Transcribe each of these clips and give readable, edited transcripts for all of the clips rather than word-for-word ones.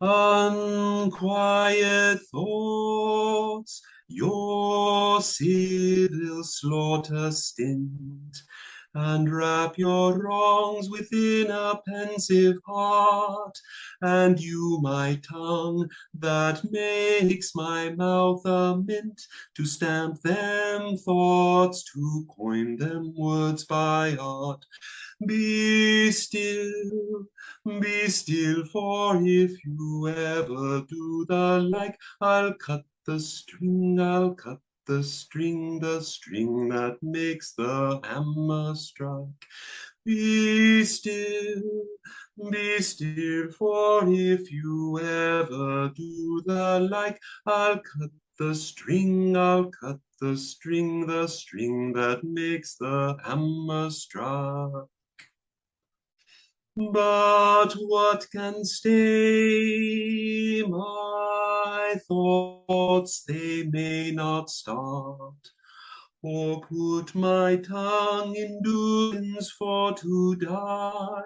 Unquiet thoughts, your civil slaughter stint, and wrap your wrongs within a pensive heart, and you my tongue that makes my mouth a mint, to stamp them thoughts, to coin them words by art. Be still, for if you ever do the like, I'll cut the string, the string that makes the hammer strike. Be still, be still, for if you ever do the like, I'll cut the string, the string that makes the hammer strike. But what can stay my thoughts? They may not start, or put my tongue in durance for to die,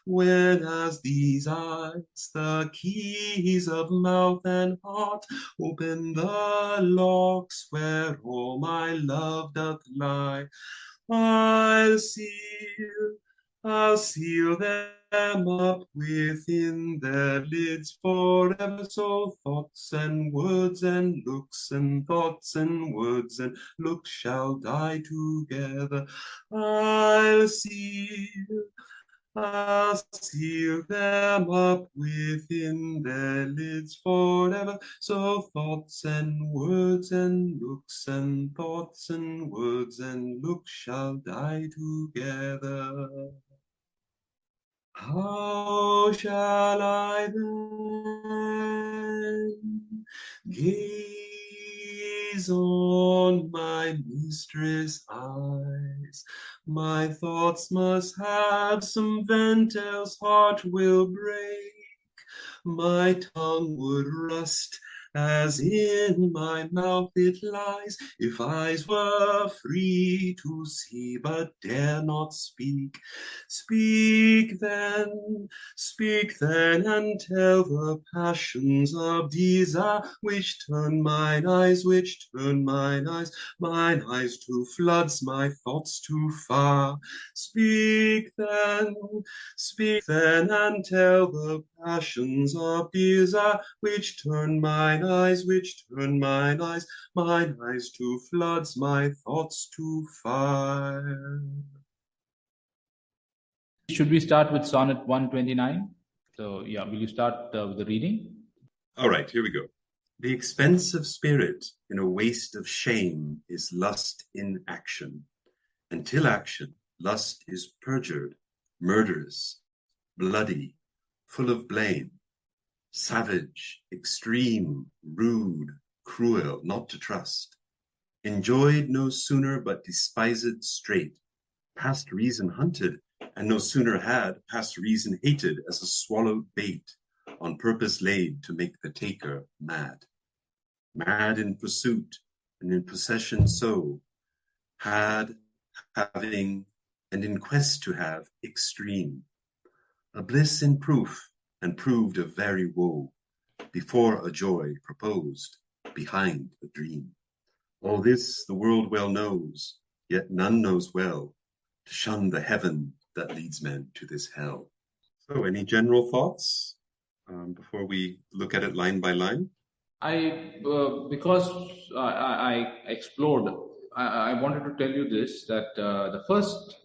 when as these eyes, the keys of mouth and heart, open the locks where all my love doth lie. I'll seal them up within their lids forever. So thoughts and words and looks, and thoughts and words and looks shall die together. I'll seal them up within their lids forever. So thoughts and words and looks, and thoughts and words and looks shall die together. How shall I then gaze on my mistress' eyes? My thoughts must have some vent, else heart will break. My tongue would rust as in my mouth it lies, if eyes were free to see but dare not speak. Speak then, and tell the passions of desire, which turn mine eyes, mine eyes to floods, my thoughts to fire. Speak then, and tell the passions of desire, which turn mine eyes, mine eyes to floods, my thoughts to fire. Should we start with Sonnet 129? So, yeah, will you start with the reading? All right, here we go. The expense of spirit in a waste of shame is lust in action. Until action, lust is perjured, murderous, bloody, full of blame, savage, extreme, rude, cruel, not to trust. Enjoyed no sooner, but despised straight, past reason hunted, and no sooner had, past reason hated, as a swallowed bait, on purpose laid to make the taker mad. Mad in pursuit, and in possession so, had, having, and in quest to have, extreme. A bliss in proof, and proved a very woe, before a joy proposed, behind a dream. All this the world well knows, yet none knows well, to shun the heaven that leads men to this hell. So any general thoughts before we look at it line by line? Because I explored, I wanted to tell you this, that the first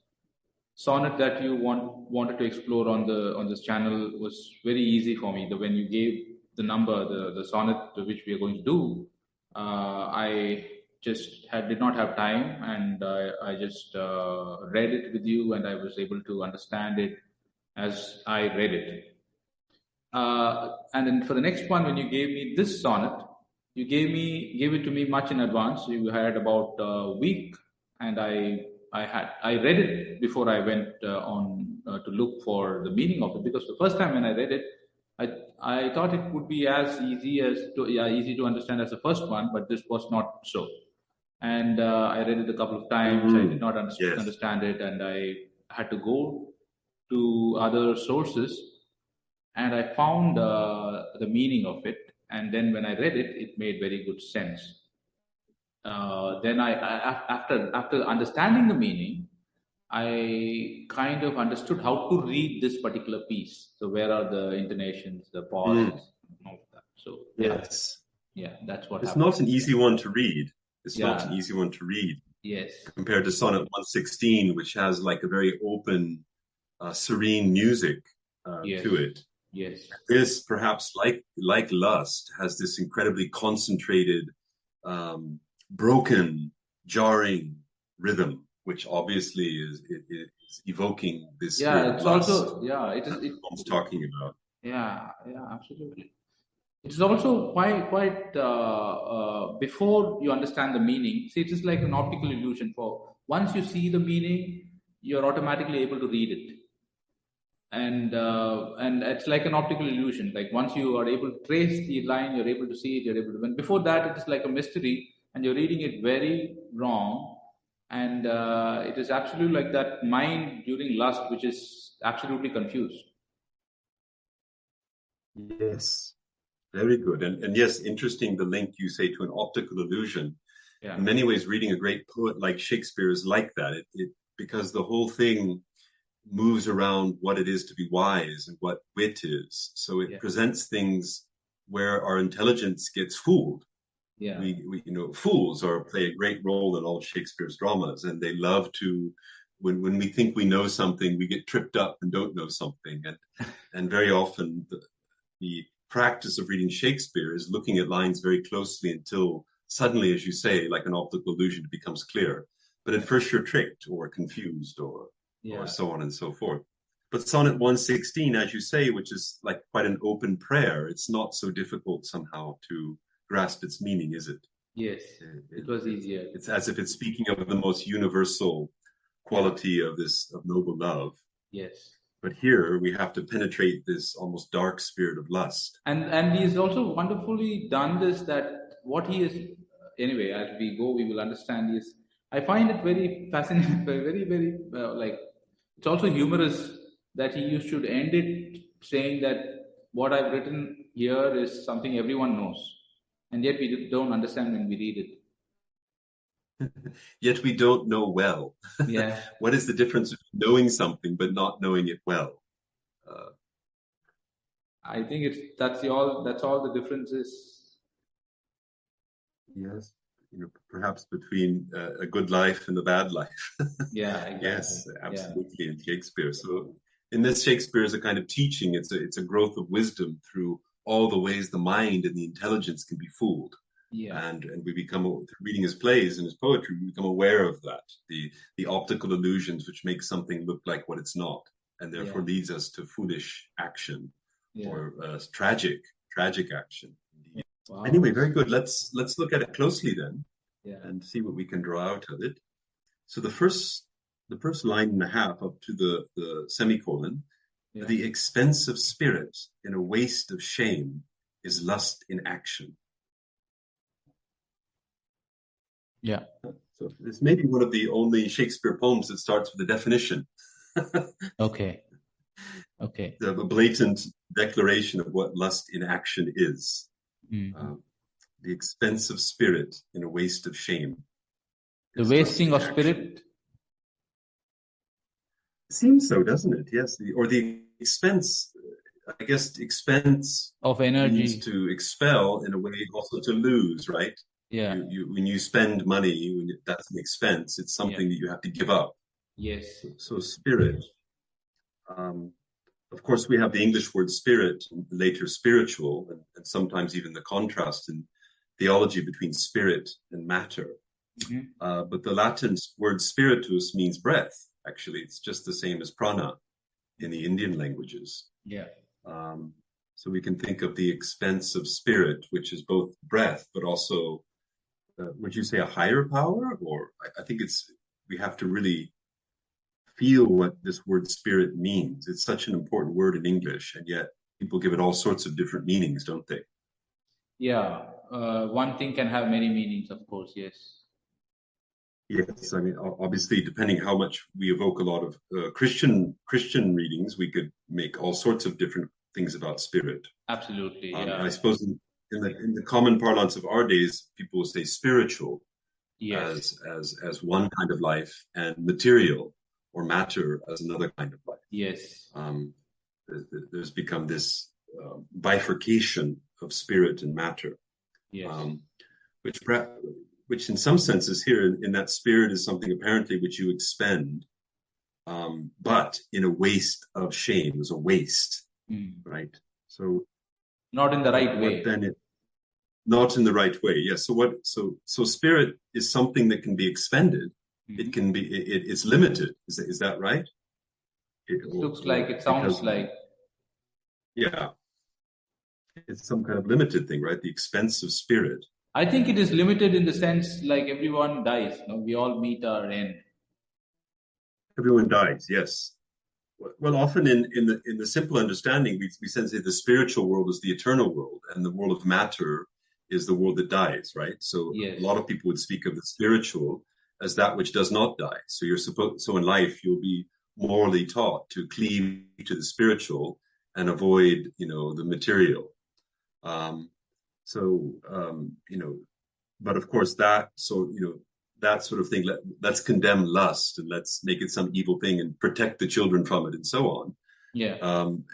sonnet that you wanted to explore on this channel was very easy for me. When you gave the number, the sonnet which we are going to do, I just did not have time, and I just read it with you, and I was able to understand it as I read it. And then for the next one, when you gave me this sonnet, you gave it to me much in advance. You had about a week, and I read it before I went to look for the meaning of it, because the first time when I read it, I thought it would be as easy to understand as the first one, but this was not so. And I read it a couple of times. I did not understand it, and I had to go to other sources. and I found the meaning of it. And then when I read it, it made very good sense. Then after understanding the meaning, I kind of understood how to read this particular piece. So where are the intonations, the pauses, and all of that. So Yes. yeah, that's what It's happened. not an easy one to read. It's not an Yeah. easy one to read Yes. compared to Sonnet 116, which has like a very open, serene music Yes. to it. Yes. This, perhaps like Lust, has this incredibly concentrated, broken, jarring rhythm, which obviously is evoking this spirit of It's lust also it is. that Tom's talking about. Yeah, absolutely. It's also quite before you understand the meaning. See, it is like an optical illusion. For once you see the meaning, you're automatically able to read it, and it's like an optical illusion. Like once you are able to trace the line, you're able to see it. You're able to. When before that, it is like a mystery, and you're reading it very wrong, and it is absolutely like that mind during lust, which is absolutely confused. Yes, very good. And yes, interesting the link you say to an optical illusion. Yeah. In many ways, reading a great poet like Shakespeare is like that. Because the whole thing moves around what it is to be wise and what wit is. So it presents things where our intelligence gets fooled. Yeah. We fools play a great role in all Shakespeare's dramas, and they love to, when we think we know something, we get tripped up and don't know something. And very often the practice of reading Shakespeare is looking at lines very closely until suddenly, as you say, like an optical illusion, it becomes clear. But at first you're tricked or confused or so on and so forth. But Sonnet 116, as you say, which is like quite an open prayer, it's not so difficult somehow to grasp its meaning, is it? Yes, it was easier. It's as if it's speaking of the most universal quality of noble love. Yes. But here we have to penetrate this almost dark spirit of lust. And he's also wonderfully done this, that what he is, anyway, as we go, we will understand is, I find it very fascinating, very, very, like, it's also humorous that he should end it saying that what I've written here is something everyone knows. And yet we don't understand when we read it. Yet we don't know well. Yeah. What is the difference between knowing something but not knowing it well? I think that's all the difference is. Yes, perhaps between a good life and a bad life. Yeah, exactly. Yes, absolutely, in Shakespeare. So in this, Shakespeare is a kind of teaching. It's a growth of wisdom through all the ways the mind and the intelligence can be fooled. Yeah. And we become, reading his plays and his poetry, we become aware of that, the optical illusions which make something look like what it's not, and therefore leads us to foolish action or tragic action. Wow. Anyway, very good. Let's look at it closely then, and see what we can draw out of it. So the first line and a half up to the semicolon, the expense of spirit in a waste of shame is lust in action. Yeah. So this may be one of the only Shakespeare poems that starts with a definition. Okay. The blatant declaration of what lust in action is. Mm-hmm. The expense of spirit in a waste of shame. The wasting of spirit? It seems so, doesn't it? Yes. Or the expense, I guess, expense of energy means to expel, in a way, also to lose, right? Yeah. When you spend money, that's an expense. It's something that you have to give up. Yes. So spirit. Of course, we have the English word spirit, and later spiritual, and sometimes even the contrast in theology between spirit and matter. Mm-hmm. But the Latin word spiritus means breath. Actually, it's just the same as prana in the Indian languages. Yeah. So we can think of the expense of spirit, which is both breath, but also, would you say a higher power? Or I think we have to really feel what this word spirit means. It's such an important word in English, and yet people give it all sorts of different meanings, don't they? Yeah. One thing can have many meanings, of course, yes. Yes, I mean, obviously, depending how much we evoke a lot of Christian readings, we could make all sorts of different things about spirit. Absolutely, I yeah. suppose in the common parlance of our days, people will say spiritual Yes, as one kind of life, and material or matter as another kind of life. yes, Um, there's become this bifurcation of spirit and matter, yes, um, which which in some senses here in that spirit is something apparently which you expend, but in a waste of shame, is a waste, mm. right? So Not in the right what way. then it not in the right way? Yes. So spirit is something that can be expended. It Mhm. can be it's limited. Is that right? It looks like, Or it sounds because like. yeah, it's some kind of limited thing, right? The expense of spirit. I think it is limited in the sense like everyone dies. We all meet our end. Everyone dies. Yes. Well, often in the simple understanding, we sense that the spiritual world is the eternal world, and the world of matter is the world that dies, right? So a Yes, lot of people would speak of the spiritual as that which does not die. So so in life you'll be morally taught to cleave to the spiritual and avoid, the material. Um, but of course that sort of thing, let's condemn lust and let's make it some evil thing and protect the children from it and so on. yeah, um,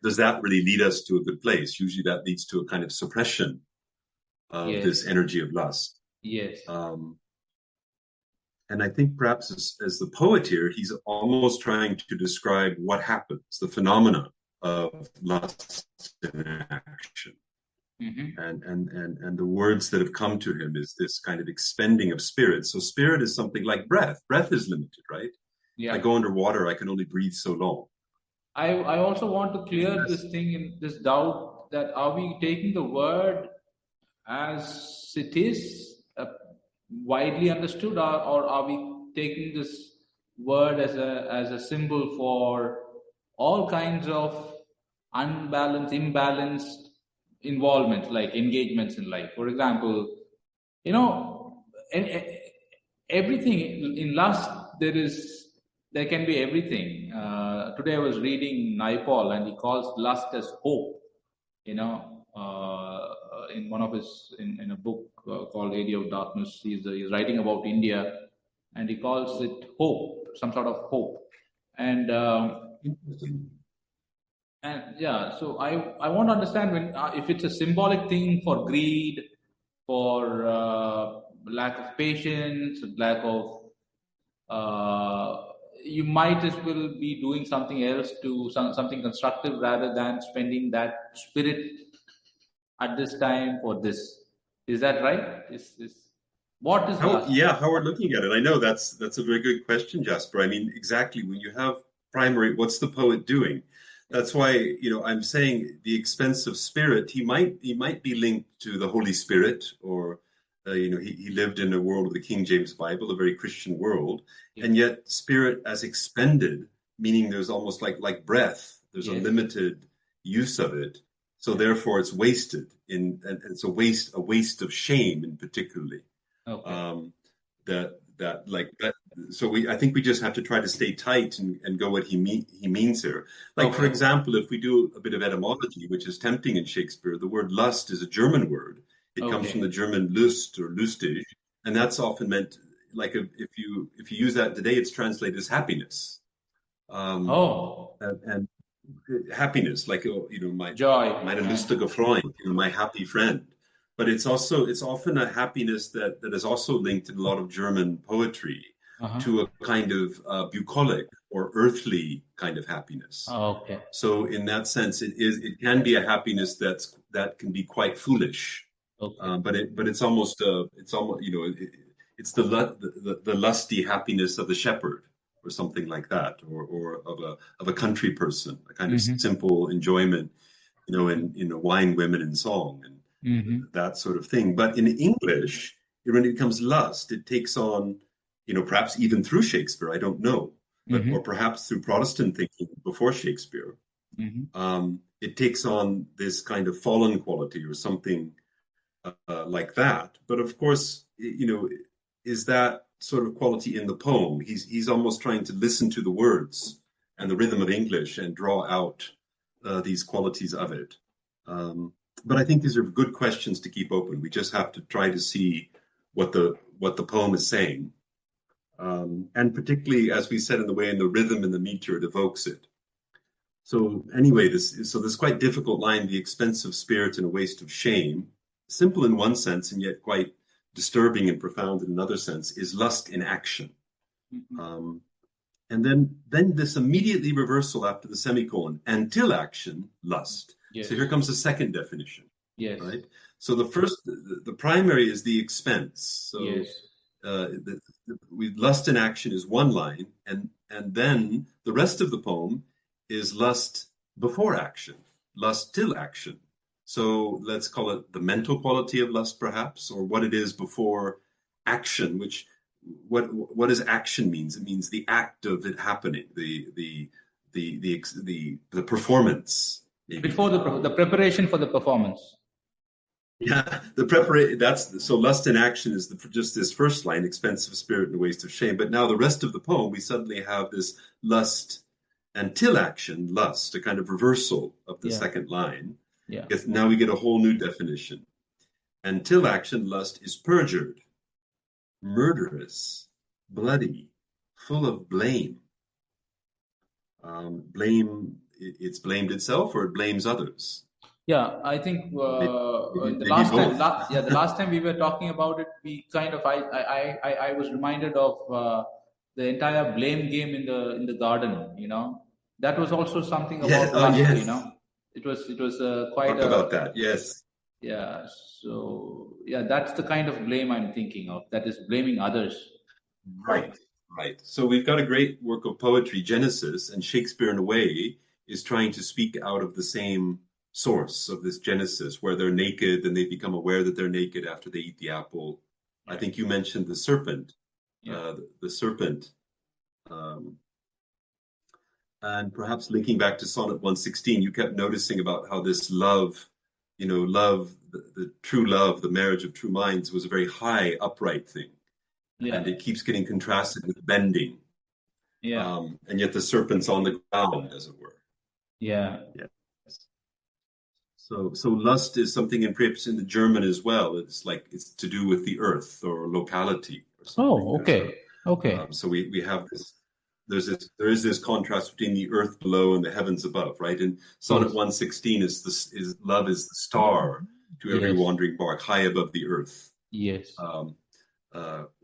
does that really lead us to a good place? Usually that leads to a kind of suppression of this yes, energy of lust. yes, um, and I think perhaps as the poet here, he's almost trying to describe what happens, the phenomena of lust in action. hmm, And the words that have come to him is this kind of expending of spirit. So spirit is something like breath. Breath is limited, right? If I yeah. go underwater, I can only breathe so long. I also want to And clear this thing, in this doubt, that are we taking the word as it is, widely understood, or are we taking this word as a symbol for all kinds of unbalanced, imbalanced involvements, like engagements in life? For example, you know, everything in lust, there can be everything. Today I was reading Naipaul, and he calls lust as hope. In one of his in a book called Area of Darkness, he's writing about India, and he calls it hope, some sort of hope. And yeah, so I want to understand, when if it's a symbolic thing for greed, for lack of patience, lack of, you might as well be doing something else, to something constructive, rather than spending that spirit at this time for this. Is that right? Is What is lust? how we're looking at it. I know that's a very good question, Jasper. I mean, exactly, when you have primary, what's the poet doing? That's why, I'm saying the expense of spirit, he might be linked to the Holy Spirit, or he lived in a world of the King James Bible, a very Christian world, Yeah. and yet spirit as expended, meaning there's almost like breath, there's a Yes. limited use of it, so Yeah. therefore it's wasted, and it's a waste of shame in particularly. Okay. um, that like that. So I think we just have to try to stay tight and go what he means here. Like, for Okay. example, if we do a bit of etymology, which is tempting in Shakespeare, the word lust is a German word. It comes from the Okay. German Lust or lustig, and that's often meant, like, if you use that today, it's translated as happiness. Um, Oh, and happiness, like, my joy. meine lustige Freund, my happy friend. But it's often a happiness that is also linked in a lot of German poetry Uh-huh. to a kind of bucolic or earthly kind of happiness. Okay. So in that sense, it can be a happiness that can be quite foolish, Okay. but it's almost it's the lusty happiness of the shepherd, or something like that, or of a country person, a kind of Mm-hmm. simple enjoyment, in wine, women, and song, and Mm-hmm. that sort of thing. But in English, when it becomes lust, it takes on, perhaps even through Shakespeare, I don't know, but Mm-hmm. or perhaps through Protestant thinking before Shakespeare, Mm-hmm. it takes on this kind of fallen quality or something like that. But of course, is that sort of quality in the poem? He's almost trying to listen to the words and the rhythm of English and draw out these qualities of it. But I think these are good questions to keep open. We just have to try to see what the poem is saying. And particularly, as we said, in the way in the rhythm and the meter it evokes it. So anyway, this quite difficult line, the expense of spirit and a waste of shame, simple in one sense and yet quite disturbing and profound in another sense, is lust in action. And then this immediately reversal after the semicolon, until action, lust. Yes. So here comes the second definition. Yes. Right. So the first, the primary is the expense. So yes. Lust in action is one line, and then the rest of the poem is lust before action, lust till action. So let's call it the mental quality of lust, perhaps, or what it is before action. Which what does action means? It means the act of it happening, the performance. Maybe. Before the preparation for the performance. Yeah, the preparation. So lust in action is just this first line, expense of spirit and waste of shame. But now the rest of the poem, we suddenly have this lust until action, lust, a kind of reversal of the second line. Yeah. Now we get a whole new definition. Until action, lust is perjured, murderous, bloody, full of blame. Blame, it's blamed itself or it blames others. Yeah, I think the last time we were talking about it, we kind of I was reminded of the entire blame game in the garden. That was also something about lust. Yes. It was quite about that. Yes. Yeah. So that's the kind of blame I'm thinking of. That is blaming others. Right. So we've got a great work of poetry, Genesis, and Shakespeare, in a way, is trying to speak out of the same source of this Genesis, where they're naked and they become aware that they're naked after they eat the apple. I think you mentioned the serpent. The serpent. And perhaps linking back to Sonnet 116, you kept noticing about how this love, the true love, the marriage of true minds, was a very high, upright thing. Yeah. And it keeps getting contrasted with bending. Yeah. And yet the serpent's on the ground, as it were. Yeah. So lust is something perhaps in the German as well. It's to do with the earth or locality. Or something. Okay. So we have this. There is this contrast between the earth below and the heavens above, right? And Sonnet 116 is love is the star to every wandering bark, high above the earth. Yes.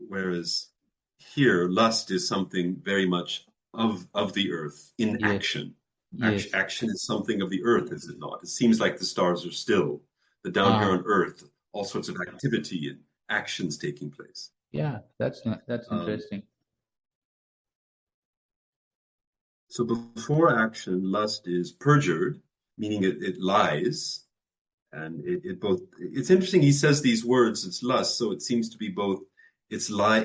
Whereas here, lust is something very much of the earth in action. Yes. Action is something of the earth, is it not? It seems like the stars are still, but down here on earth, all sorts of activity and actions taking place. Yeah, that's interesting. So before action, lust is perjured, meaning it lies, and it's interesting. He says these words, it's lust, so it seems to be both. It's lie.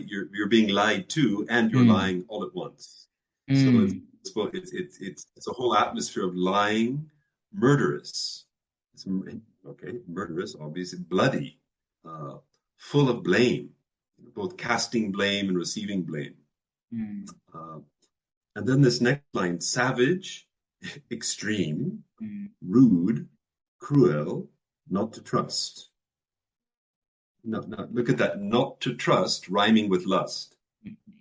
You're being lied to, and you're lying all at once. So it's a whole atmosphere of lying, murderous. Murderous, obviously, bloody, full of blame, both casting blame and receiving blame. And then this next line: savage, extreme, rude, cruel, not to trust. Look at that, not to trust, rhyming with lust.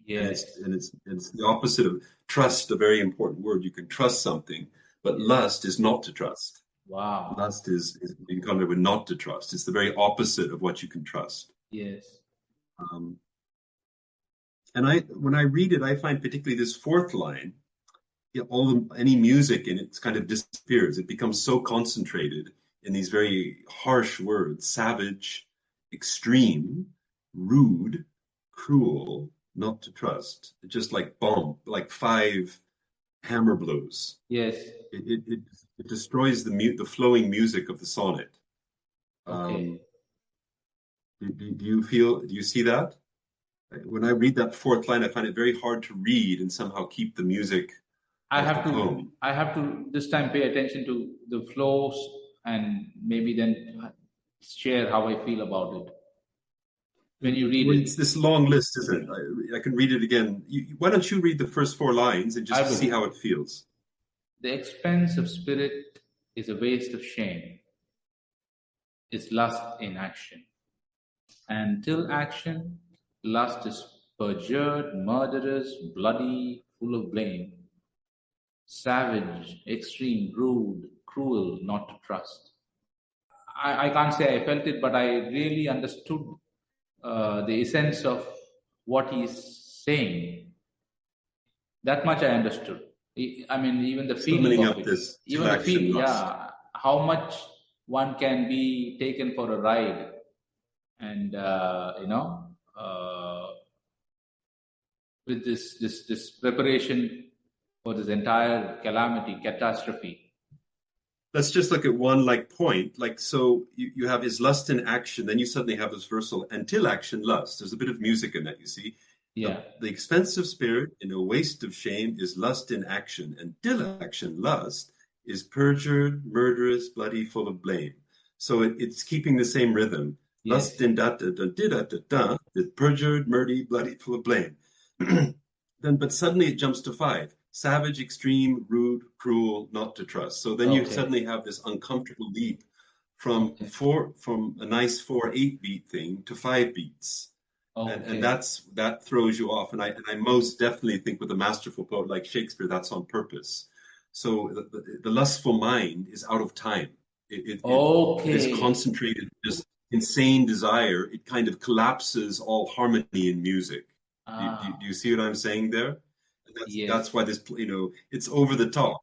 Yes. And it's the opposite of trust, a very important word. You can trust something, but lust is not to trust. Wow. Lust is in contact with not to trust. It's the very opposite of what you can trust. Yes. And when I read it, I find particularly this fourth line, any music in it kind of disappears. It becomes so concentrated in these very harsh words: savage, extreme, rude, cruel, not to trust. It's just like bomb, like 5 hammer blows. Yes. It destroys the flowing music of the sonnet. Okay. Do you see that? When I read that fourth line, I find it very hard to read and somehow keep the music. I have to this time pay attention to the flows and maybe then share how I feel about it. When you read it. It's this long list, isn't it? I can read it again. Why don't you read the first 4 lines and just see how it feels? The expense of spirit is a waste of shame, is lust in action. And till action, lust is perjured, murderous, bloody, full of blame, savage, extreme, rude, cruel, not to trust. I can't say I felt it, but I really understood the essence of what he's saying. That much I understood. I mean, even the feeling Summing of up it, this even till the action feel, lust. yeah, how much one can be taken for a ride, and with this preparation for this entire calamity, catastrophe. Let's just look at one point. So you have his lust in action, then you suddenly have this versal until action lust. There's a bit of music in that, you see. Yeah. The expense of spirit in a waste of shame is lust in action, and till action lust is perjured, murderous, bloody, full of blame. So it's keeping the same rhythm. Yes. Lust in da da da da da da is perjured, murdy, bloody, full of blame. But suddenly it jumps to 5. Savage, extreme, rude, cruel, not to trust. So then you Okay. suddenly have this uncomfortable leap from Okay. from a nice 4/8 beat thing to 5 beats. Okay. And that throws you off. And I most definitely think with a masterful poet like Shakespeare, that's on purpose. So the lustful mind is out of time. It is Okay. concentrated, just insane desire. It kind of collapses all harmony in music. Do you see what I'm saying there? And that's Yes. why this, it's over the top.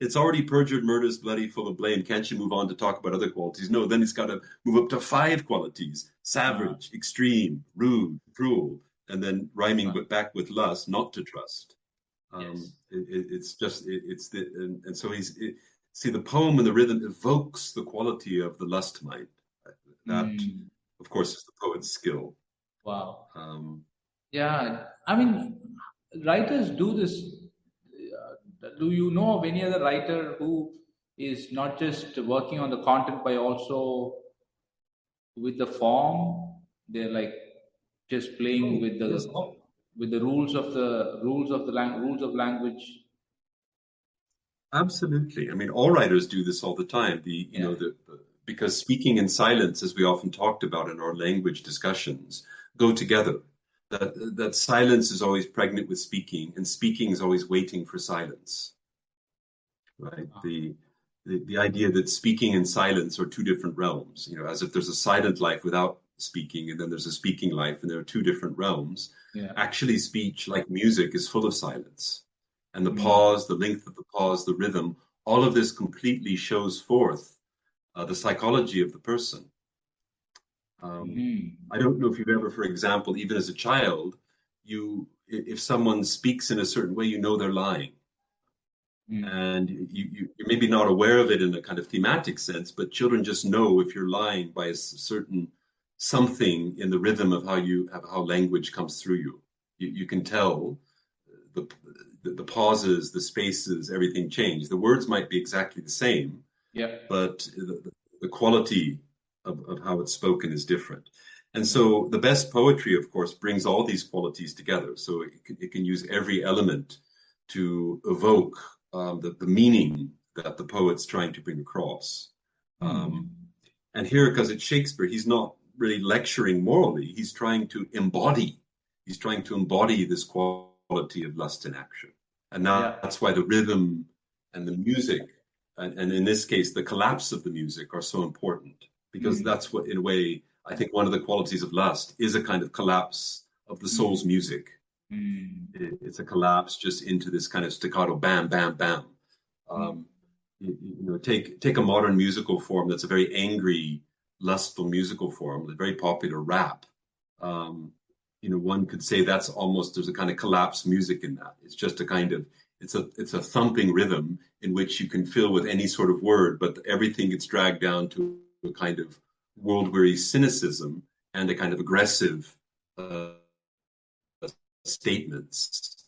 It's already perjured, murderous, bloody, full of blame. Can't you move on to talk about other qualities? No, then it's got to move up to 5 qualities: savage, extreme, rude, cruel, and then rhyming but back with lust, not to trust. Yes. And so see, the poem and the rhythm evokes the quality of the lust mind. That, of course, is the poet's skill. Wow. Um, Yeah. I mean, writers do this. Do you know of any other writer who is not just working on the content, but also with the form? They're like just playing with yes, the rules of rules of language. absolutely. I mean, all writers do this all the time. Yeah. Because speaking and silence, as we often talked about in our language discussions, go together. That silence is always pregnant with speaking, and speaking is always waiting for silence. Right? The idea that speaking and silence are two different realms. As if there's a silent life without speaking, and then there's a speaking life, and there are two different realms. Yeah. Actually, speech, like music, is full of silence. And the pause, the length of the pause, the rhythm, all of this completely shows forth the psychology of the person. I don't know if you've ever, for example, even as a child, if someone speaks in a certain way, they're lying. And you're maybe not aware of it in a kind of thematic sense, but children just know if you're lying by a certain something in the rhythm of how language comes through you. You can tell the pauses, the spaces, everything change. The words might be exactly the same, but the quality of how it's spoken is different. And so the best poetry, of course, brings all these qualities together. So it can use every element to evoke the meaning that the poet's trying to bring across. And here, because it's Shakespeare, he's not really lecturing morally. He's trying to embody this quality of lust in action. And that's why the rhythm and the music, and in this case, the collapse of the music are so important. Because that's what, in a way, I think one of the qualities of lust is a kind of collapse of the soul's music. It's a collapse just into this kind of staccato, bam, bam, bam. Take a modern musical form that's a very angry, lustful musical form, the very popular rap. One could say that's there's a kind of collapsed music in that. It's just it's a thumping rhythm in which you can fill with any sort of word, but everything gets dragged down to a kind of world-weary cynicism and a kind of aggressive statements.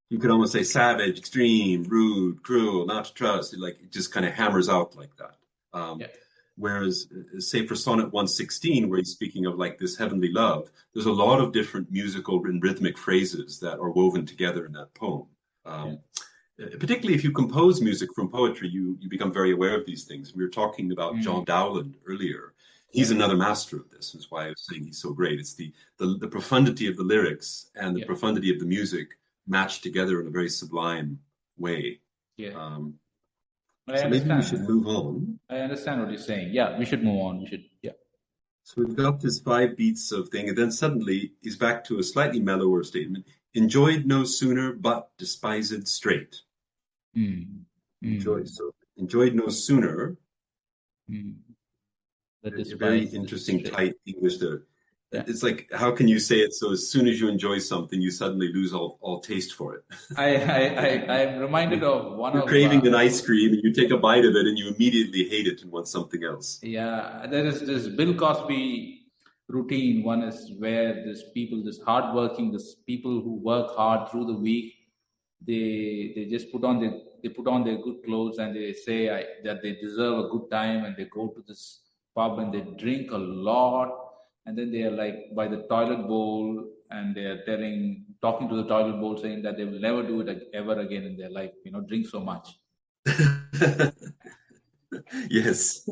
You could almost say savage, extreme, rude, cruel, not to trust. It just kind of hammers out like that. Whereas, say for Sonnet 116, where he's speaking of like this heavenly love, there's a lot of different musical and rhythmic phrases that are woven together in that poem. Um, Particularly if you compose music from poetry, you become very aware of these things. We were talking about John Dowland earlier. He's another master of this. That's why I was saying he's so great. It's the profundity of the lyrics and the profundity of the music matched together in a very sublime way. Yeah. So maybe we should move on. I understand what you're saying. Yeah, we should move on. So we've got this 5 beats of thing, and then suddenly he's back to a slightly mellower statement. Enjoyed no sooner, but despised straight. Enjoyed no sooner. A very interesting, tight English there. Yeah. It's like, how can you say it so as soon as you enjoy something, you suddenly lose all taste for it? I'm reminded of one You're of... craving an ice cream, and you take a bite of it, and you immediately hate it and want something else. Yeah, there is this Bill Cosby routine. One is where this hardworking, people who work hard through the week, they just put on their good clothes, and they say that they deserve a good time, and they go to this pub and they drink a lot. And then they are like by the toilet bowl, and they are talking to the toilet bowl, saying that they will never do it ever again in their life. Drink so much. Yes.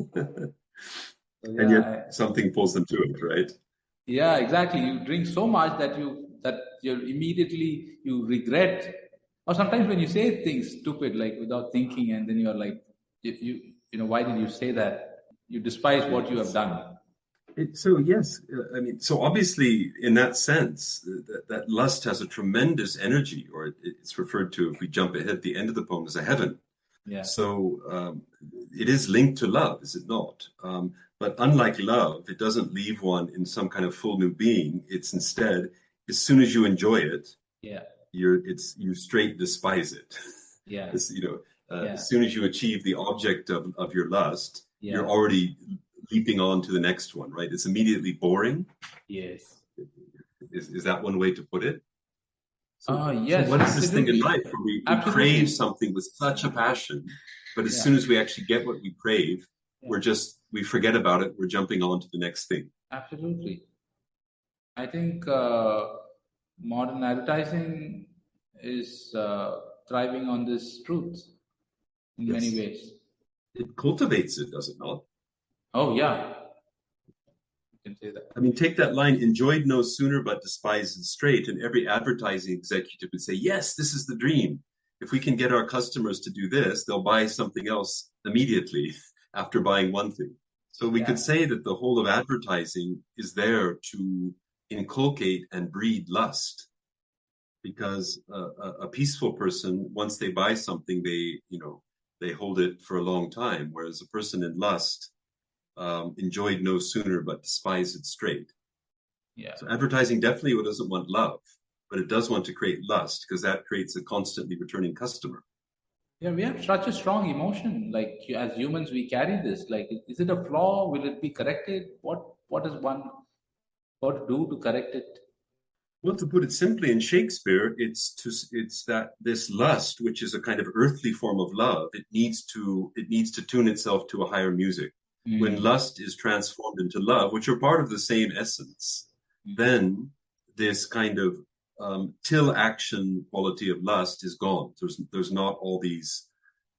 And yet something pulls them to it, right? Yeah, exactly. You drink so much that you immediately regret, or sometimes when you say things stupid, like without thinking, and then you're like, why did you say that? You despise what you have done. So yes, so obviously in that sense, that lust has a tremendous energy, or it's referred to, if we jump ahead at the end of the poem, as a heaven. Yeah. So it is linked to love, is it not? But unlike love, it doesn't leave one in some kind of full new being. It's instead, as soon as you enjoy it, you straight despise it. Yeah. As soon as you achieve the object of your lust, you're already leaping on to the next one, right? It's immediately boring. Yes. Is that one way to put it? Yes. So what is this thing in life where we crave something with such a passion, but as soon as we actually get what we crave, we forget about it. We're jumping on to the next thing. Absolutely. I think modern advertising is thriving on this truth in many ways. It cultivates it, does it not? Oh, yeah. You can say that. Take that line, enjoyed no sooner but despised straight, and every advertising executive would say, yes, this is the dream. If we can get our customers to do this, they'll buy something else immediately after buying one thing. So we could say that the whole of advertising is there to inculcate and breed lust. Because a peaceful person, once they buy something, they hold it for a long time, whereas a person in lust enjoyed no sooner but despised it straight. Yeah. So advertising definitely doesn't want love, but it does want to create lust, because that creates a constantly returning customer. Yeah, we have such a strong emotion. Like, as humans, we carry this. Like, is it a flaw? Will it be corrected? What does one do to correct it? Well, to put it simply, in Shakespeare, it's that this lust, which is a kind of earthly form of love, it needs to tune itself to a higher music. When lust is transformed into love, which are part of the same essence, then this kind of till action quality of lust is gone. There's not all these,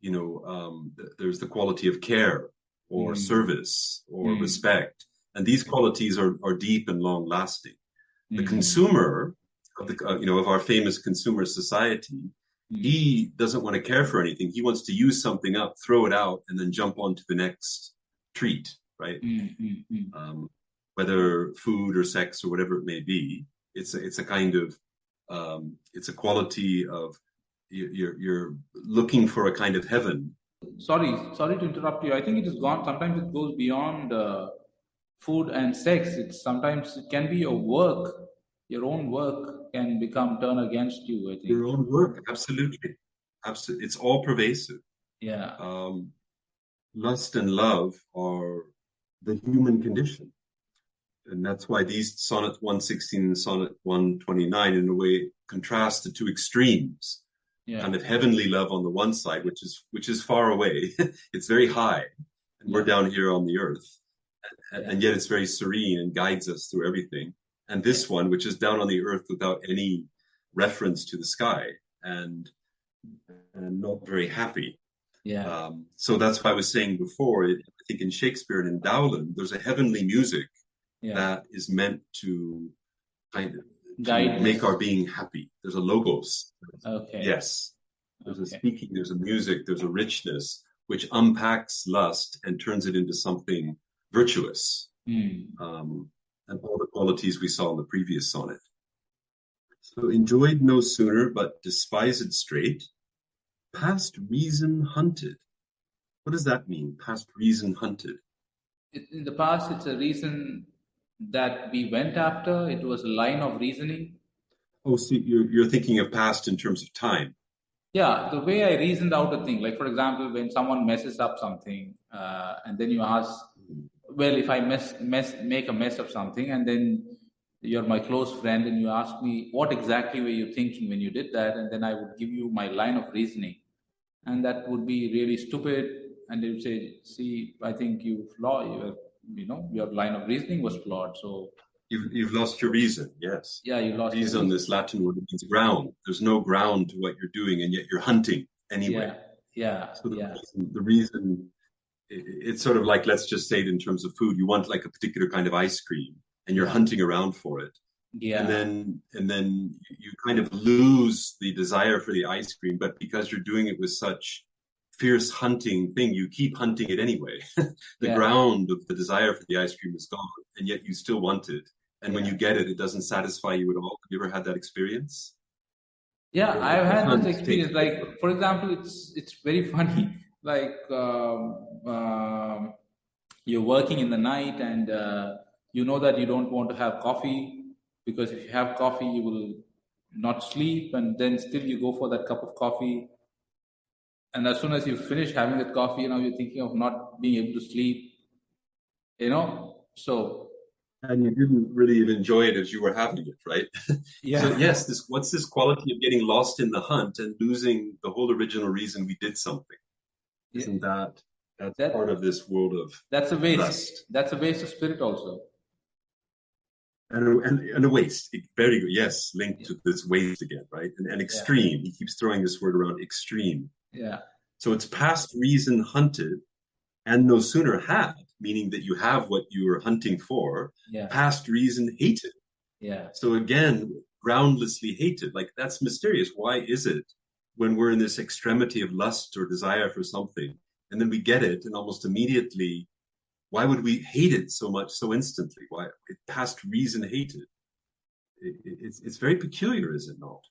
there's the quality of care or service or respect, and these qualities are deep and long lasting. The consumer of our famous consumer society, he doesn't want to care for anything. He wants to use something up, throw it out, and then jump on to the next treat, right? Whether food or sex or whatever it may be, it's a kind of it's a quality of you're looking for a kind of heaven. Sorry to interrupt you. I think it is gone. Sometimes it goes beyond food and sex. Sometimes it can be your work. Your own work can turn against you, I think. Your own work, absolutely. It's all pervasive. Yeah. Lust and love are the human condition. And that's why these Sonnet 116 and Sonnet 129 in a way contrast the two extremes. Kind of heavenly love on the one side, which is far away. It's very high. and we're down here on the earth, and yet it's very serene and guides us through everything. And this one, which is down on the earth without any reference to the sky, and not very happy. Yeah. So that's why I was saying before, I think in Shakespeare and in Dowland, there's a heavenly music that is meant to kind of to make our being happy. There's a logos. Okay. Yes. There's a speaking, there's a music, there's a richness which unpacks lust and turns it into something virtuous. And all the qualities we saw in the previous sonnet. So enjoyed no sooner, but despised straight, past reason hunted. What does that mean, past reason hunted? In the past, it's a reason that we went after. It was a line of reasoning. Oh, so you're thinking of past in terms of time. Yeah, the way I reasoned out a thing, like for example, when someone messes up something, and then you ask, well, if I make a mess of something, and then you're my close friend, and you ask me, what exactly were you thinking when you did that? And then I would give you my line of reasoning, and that would be really stupid. And they would say, see, I think your line of reasoning was flawed. So you've lost your reason. Yes. Yeah, you lost reason. This Latin word means ground. There's no ground to what you're doing, and yet you're hunting anyway. Yeah. So the reason, it's sort of like, let's just say it in terms of food. You want like a particular kind of ice cream, and you're hunting around for it. Yeah. And then you kind of lose the desire for the ice cream, but because you're doing it with such fierce hunting thing, you keep hunting it anyway. The ground of the desire for the ice cream is gone, and yet you still want it. And when you get it, it doesn't satisfy you at all. Have you ever had that experience? Yeah, I've had this experience. Like, for example, it's very funny. Like, you're working in the night, and you know that you don't want to have coffee, because if you have coffee, you will not sleep, and then still you go for that cup of coffee. And as soon as you finish having that coffee, you're thinking of not being able to sleep. So. And you didn't really even enjoy it as you were having it, right? Yeah. So yes, what's this quality of getting lost in the hunt and losing the whole original reason we did something? Yeah. Isn't that's part of this world of that's a waste. Lust. That's a waste of spirit also. And a waste. Very good. Yes, linked to this waste again, right? And extreme. He keeps throwing this word around, extreme. Yeah. So it's past reason hunted, and no sooner had, meaning that you have what you were hunting for, past reason hated. Yeah. So again, groundlessly hated. Like, that's mysterious. Why is it when we're in this extremity of lust or desire for something, and then we get it, and almost immediately, why would we hate it so much, so instantly? Why past reason hated? It's very peculiar, is it not?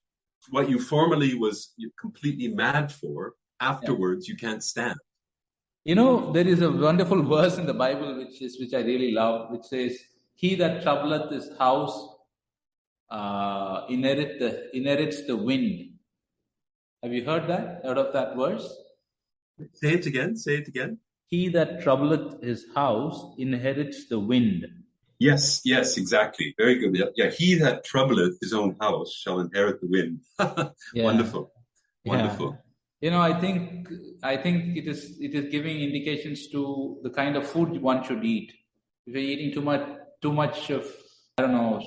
What you formerly was completely mad for, afterwards you can't stand. There is a wonderful verse in the Bible which I really love, which says, "He that troubleth his house inherits the wind." Have you heard of that verse? Say it again. He that troubleth his house inherits the wind. Yes, exactly. Very good. Yeah, he that troubleth his own house shall inherit the wind. Wonderful. I think it is giving indications to the kind of food one should eat. If you're eating too much of,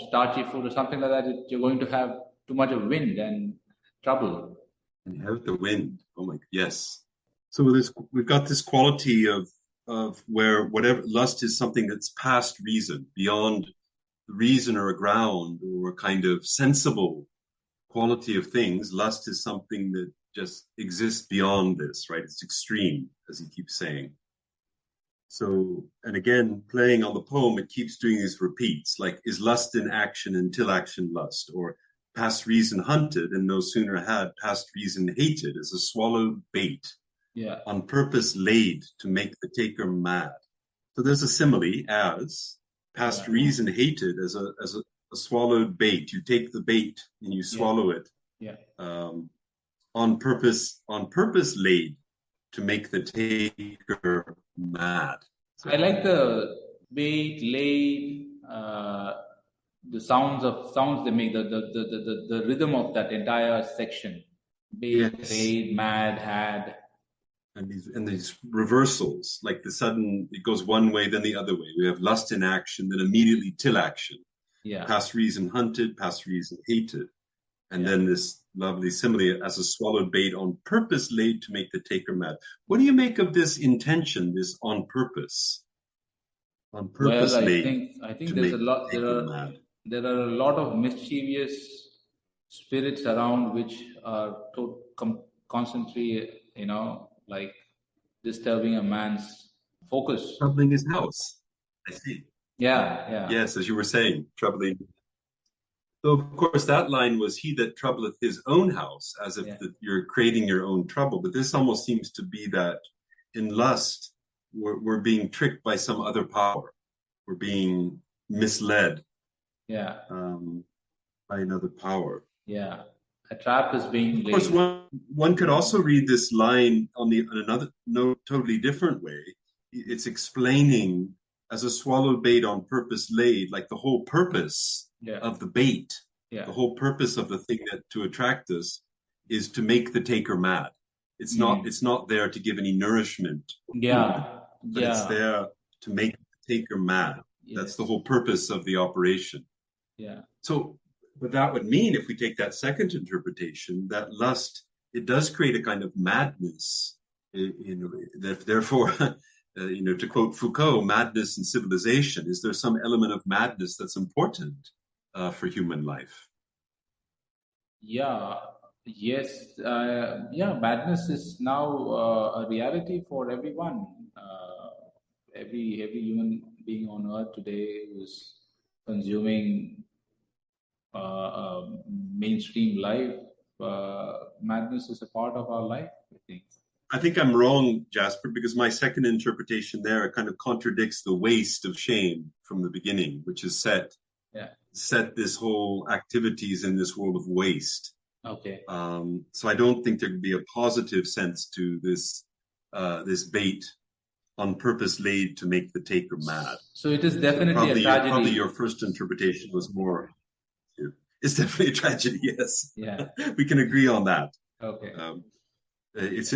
starchy food or something like that, you're going to have too much of wind and trouble. Inherit the wind. Oh my, yes. So we've got this quality of where whatever lust is something that's past reason, beyond reason or a ground or a kind of sensible quality of things. Lust is something that just exists beyond this, right? It's extreme, as he keeps saying. So, and again, playing on the poem, it keeps doing these repeats, like, is lust in action until action lust, or past reason hunted and no sooner had, past reason hated, as a swallowed bait, on purpose laid to make the taker mad. So there's a simile as past reason hated as a swallowed bait. You take the bait and you swallow it. On purpose laid to make the taker mad. So, I like the bait laid, the sounds they make, the rhythm of that entire section. Bait, laid, mad, had. these reversals, like the sudden, it goes one way, then the other way. We have lust in action, then immediately till action. Yeah. Past reason hunted, past reason hated. And Yeah. then this lovely simile, as a swallowed bait on purpose laid to make the taker mad. What do you make of this intention, this on purpose? On purpose Well, laid I think to there's make a the lot. taker mad. There are a lot of mischievous spirits around which are constantly, like disturbing a man's focus. Troubling his house. I see. Yeah, yeah. Yes, as you were saying, troubling. So, of course, that line was he that troubleth his own house, as if Yeah. you're creating your own trouble. But this almost seems to be that in lust, we're being tricked by some other power. We're being misled Yeah. By another power. Yeah. A trap is being Of course, laid. one could also read this line on another totally different way. It's explaining as a swallowed bait on purpose laid, like the whole purpose Yeah. of the bait, Yeah. the whole purpose of the thing that to attract us is to make the taker mad. It's not there to give any nourishment or food, Yeah. but it's there to make the taker mad. Yes. That's the whole purpose of the operation. Yeah. So, but that would mean, if we take that second interpretation, that lust, it does create a kind of madness. Therefore, to quote Foucault, madness in civilization, is there some element of madness that's important for human life? Yeah. Yes. Yeah. Madness is now a reality for everyone. Every human being on earth today who's consuming mainstream life, madness is a part of our life, I think. I think I'm wrong, Jasper, because my second interpretation there kind of contradicts the waste of shame from the beginning, which is set this whole activities in this world of waste. Okay. So I don't think there could be a positive sense to this bait on purpose laid to make the taker mad. So it is definitely a tragedy. Probably your first interpretation was more. It's definitely a tragedy. Yes. Yeah. We can agree on that. Okay.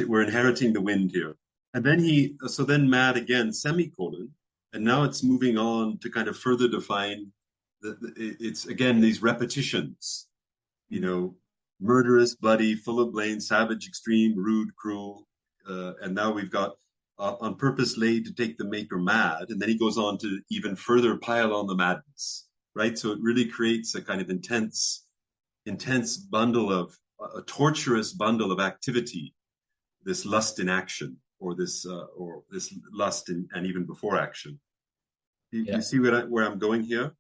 We're inheriting the wind here. And then mad again, semicolon, and now it's moving on to kind of further define it's again these repetitions, murderous, bloody, full of blame, savage, extreme, rude, cruel, and now we've got on purpose laid to take the maker mad, and then he goes on to even further pile on the madness, right? So it really creates a kind of intense bundle of a torturous bundle of activity, this lust in action, or this lust and even before action. You see where I'm going here?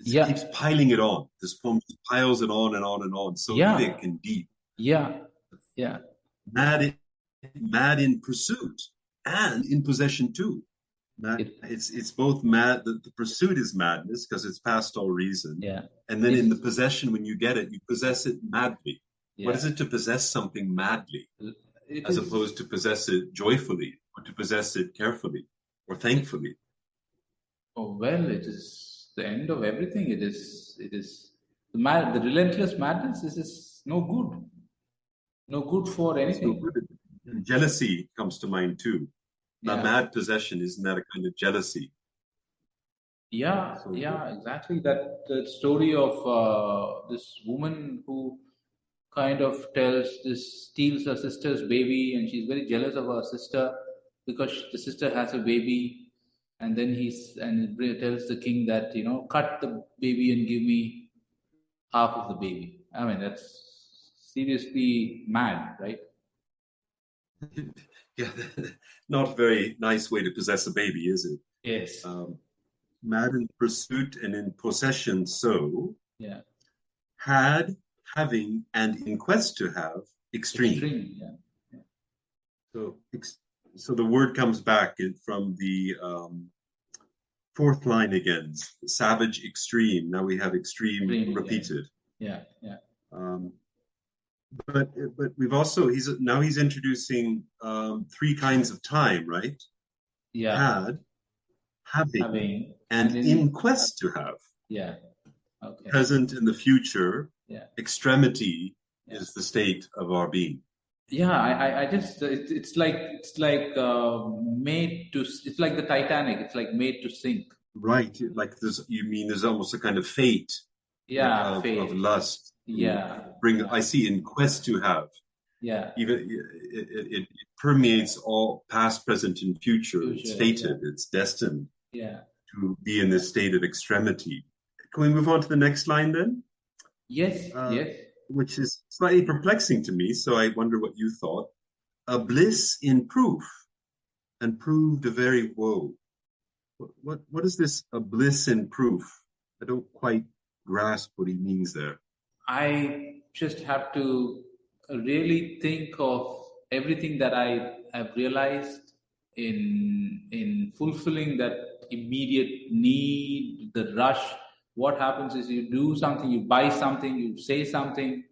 It keeps piling it on. This poem just piles it on and on and on, so thick and deep. Yeah, yeah. Mad in pursuit and in possession too. It's both mad. The pursuit is madness because it's past all reason. Yeah. And then in the possession, when you get it, you possess it madly. Yeah. What is it to possess something madly, as opposed to possess it joyfully, or to possess it carefully or thankfully? Oh well, it is the end of everything. It is the relentless madness. Is no good for anything. No good. Jealousy comes to mind too. A mad possession, isn't that a kind of jealousy? Yeah, exactly. That story of this woman who kind of steals her sister's baby, and she's very jealous of her sister because the sister has a baby, and then tells the king that cut the baby and give me half of the baby. I mean, that's seriously mad, right? Yeah, not a very nice way to possess a baby, is it? Yes. Mad in pursuit and in possession, so. Yeah. Had, having, and in quest to have, extreme. Yeah. So the word comes back from the fourth line again, savage, extreme. Now we have extreme repeated. Yeah. But we've also he's introducing three kinds of time, right? Yeah. Had, having and in quest to have. Yeah. Okay. Present and the future. Yeah. Extremity is the state of our being. Yeah, I just it's like made to. It's like the Titanic. It's like made to sink. Right. Like there's almost a kind of fate Yeah, of fate. lust to Yeah, bring, yeah, I see, in quest to have. yeah. Even it permeates all past, present, and future. It's Future. Yeah, fated, it's destined yeah. to be in this state of extremity. Can we move on to the next line then? Yes, Uh, yes. which is slightly perplexing to me, so I wonder what you thought. A bliss in proof, and proved a very woe. What is this? A bliss in proof? I don't quite grasp what he means there. I just have to really think of everything that I have realized in fulfilling that immediate need, the rush. What happens is you do something, you buy something, you say something,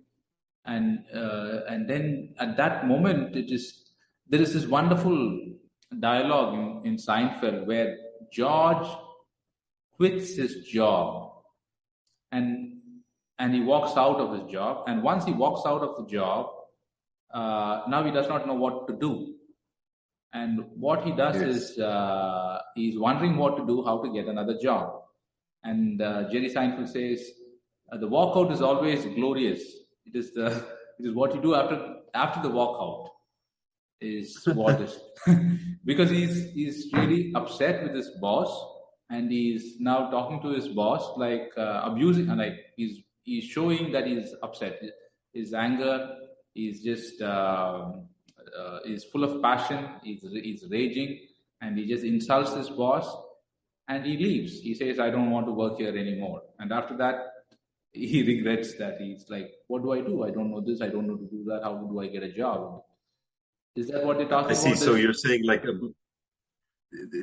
and then at that moment there is this wonderful dialogue in Seinfeld where George quits his job and and he walks out of his job. And once he walks out of the job, now he does not know what to do. And what he does Yes. is he's wondering what to do, how to get another job. And Jerry Seinfeld says, "The walkout is always glorious. It is the it is what you do after the walkout is what is because he's really upset with his boss, and he's now talking to his boss like abusing, and like he's showing that he's upset. His anger is just is full of passion. He's raging, and he just insults his boss, and he leaves. He says, "I don't want to work here anymore." And after that, he regrets that. He's like, "What do I do? I don't know this. I don't know to do that. How do I get a job?" Is that what you're I talking see. about? So This? you're saying like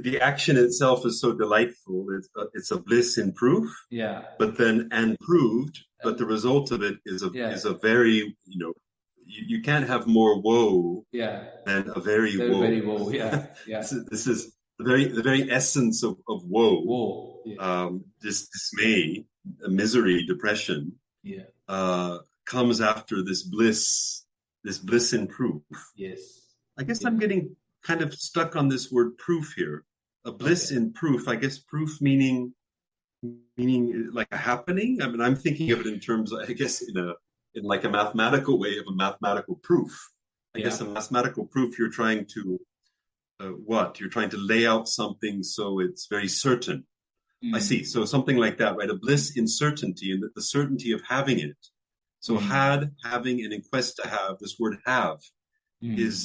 the action itself is so delightful. It's a bliss in proof, Yeah. but then and proved. But Um, the result of it yeah. is a very you can't have more woe Yeah. than a very They're very woe. woe. Yeah. Yeah. This is the very essence of woe, Woe. Yes. this dismay, misery, depression, Yeah. comes after this bliss in proof. Yes. I guess Yes. I'm getting kind of stuck on this word proof here. A bliss Okay. in proof. I guess proof meaning like a happening. I mean, I'm thinking of it in terms, I guess, in like a mathematical way of a mathematical proof. I Yeah. guess a mathematical proof, you're trying to what? You're trying to lay out something so it's very certain. I Mm. see. So something like that, right? A bliss in certainty, and the certainty of having it. So Mm. having, and in quest to have. This word have Mm. is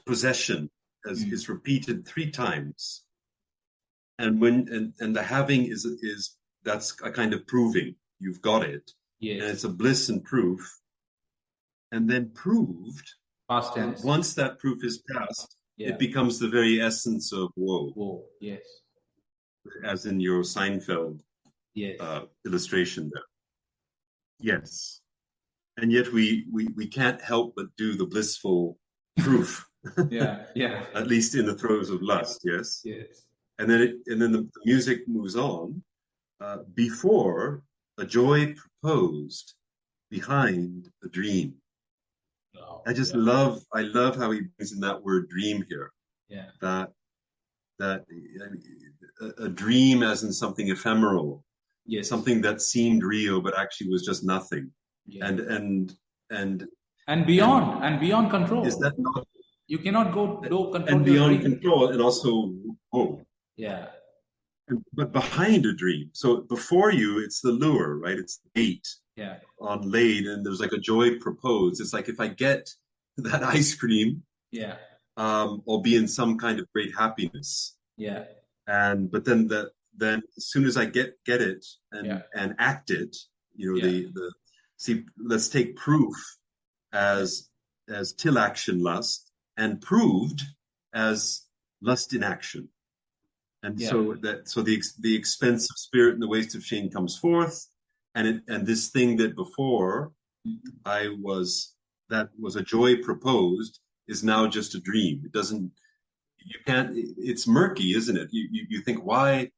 possession, as Mm. is repeated three times. And when the having is that's a kind of proving you've got it, and Yes. it's a bliss and proof. And then proved, Past tense. once that proof is passed, it Yeah. becomes the very essence of woe, Woe. Yes. as in your Seinfeld Yes. illustration there. Yes. And yet we can't help but do the blissful proof, Yeah. Yeah. at least in the throes of lust. Yes. Yes. And then the music moves on, before a joy proposed, behind a dream. Oh, yeah. I love how he brings in that word dream here. Yeah. That a dream, as in something ephemeral, Yes. something that seemed real but actually was just nothing. Yeah. And And and beyond is that control. not, You cannot go do control and your beyond dream. control, and also oh, Yeah. but behind a dream. So before you, it's the lure, right? It's the bait Yeah. on laid, and there's like a joy proposed. It's like if I get that ice cream, Yeah. I'll be in some kind of great happiness. Yeah. And but then as soon as I get it Yeah. and act it, Yeah. the see, let's take proof Yeah. as till action lust, and proved as lust in action. And Yeah. so the expense of spirit and the waste of shame comes forth, and this thing that before I was that was a joy proposed is now just a dream. It doesn't you can't it's murky, isn't it? You think, why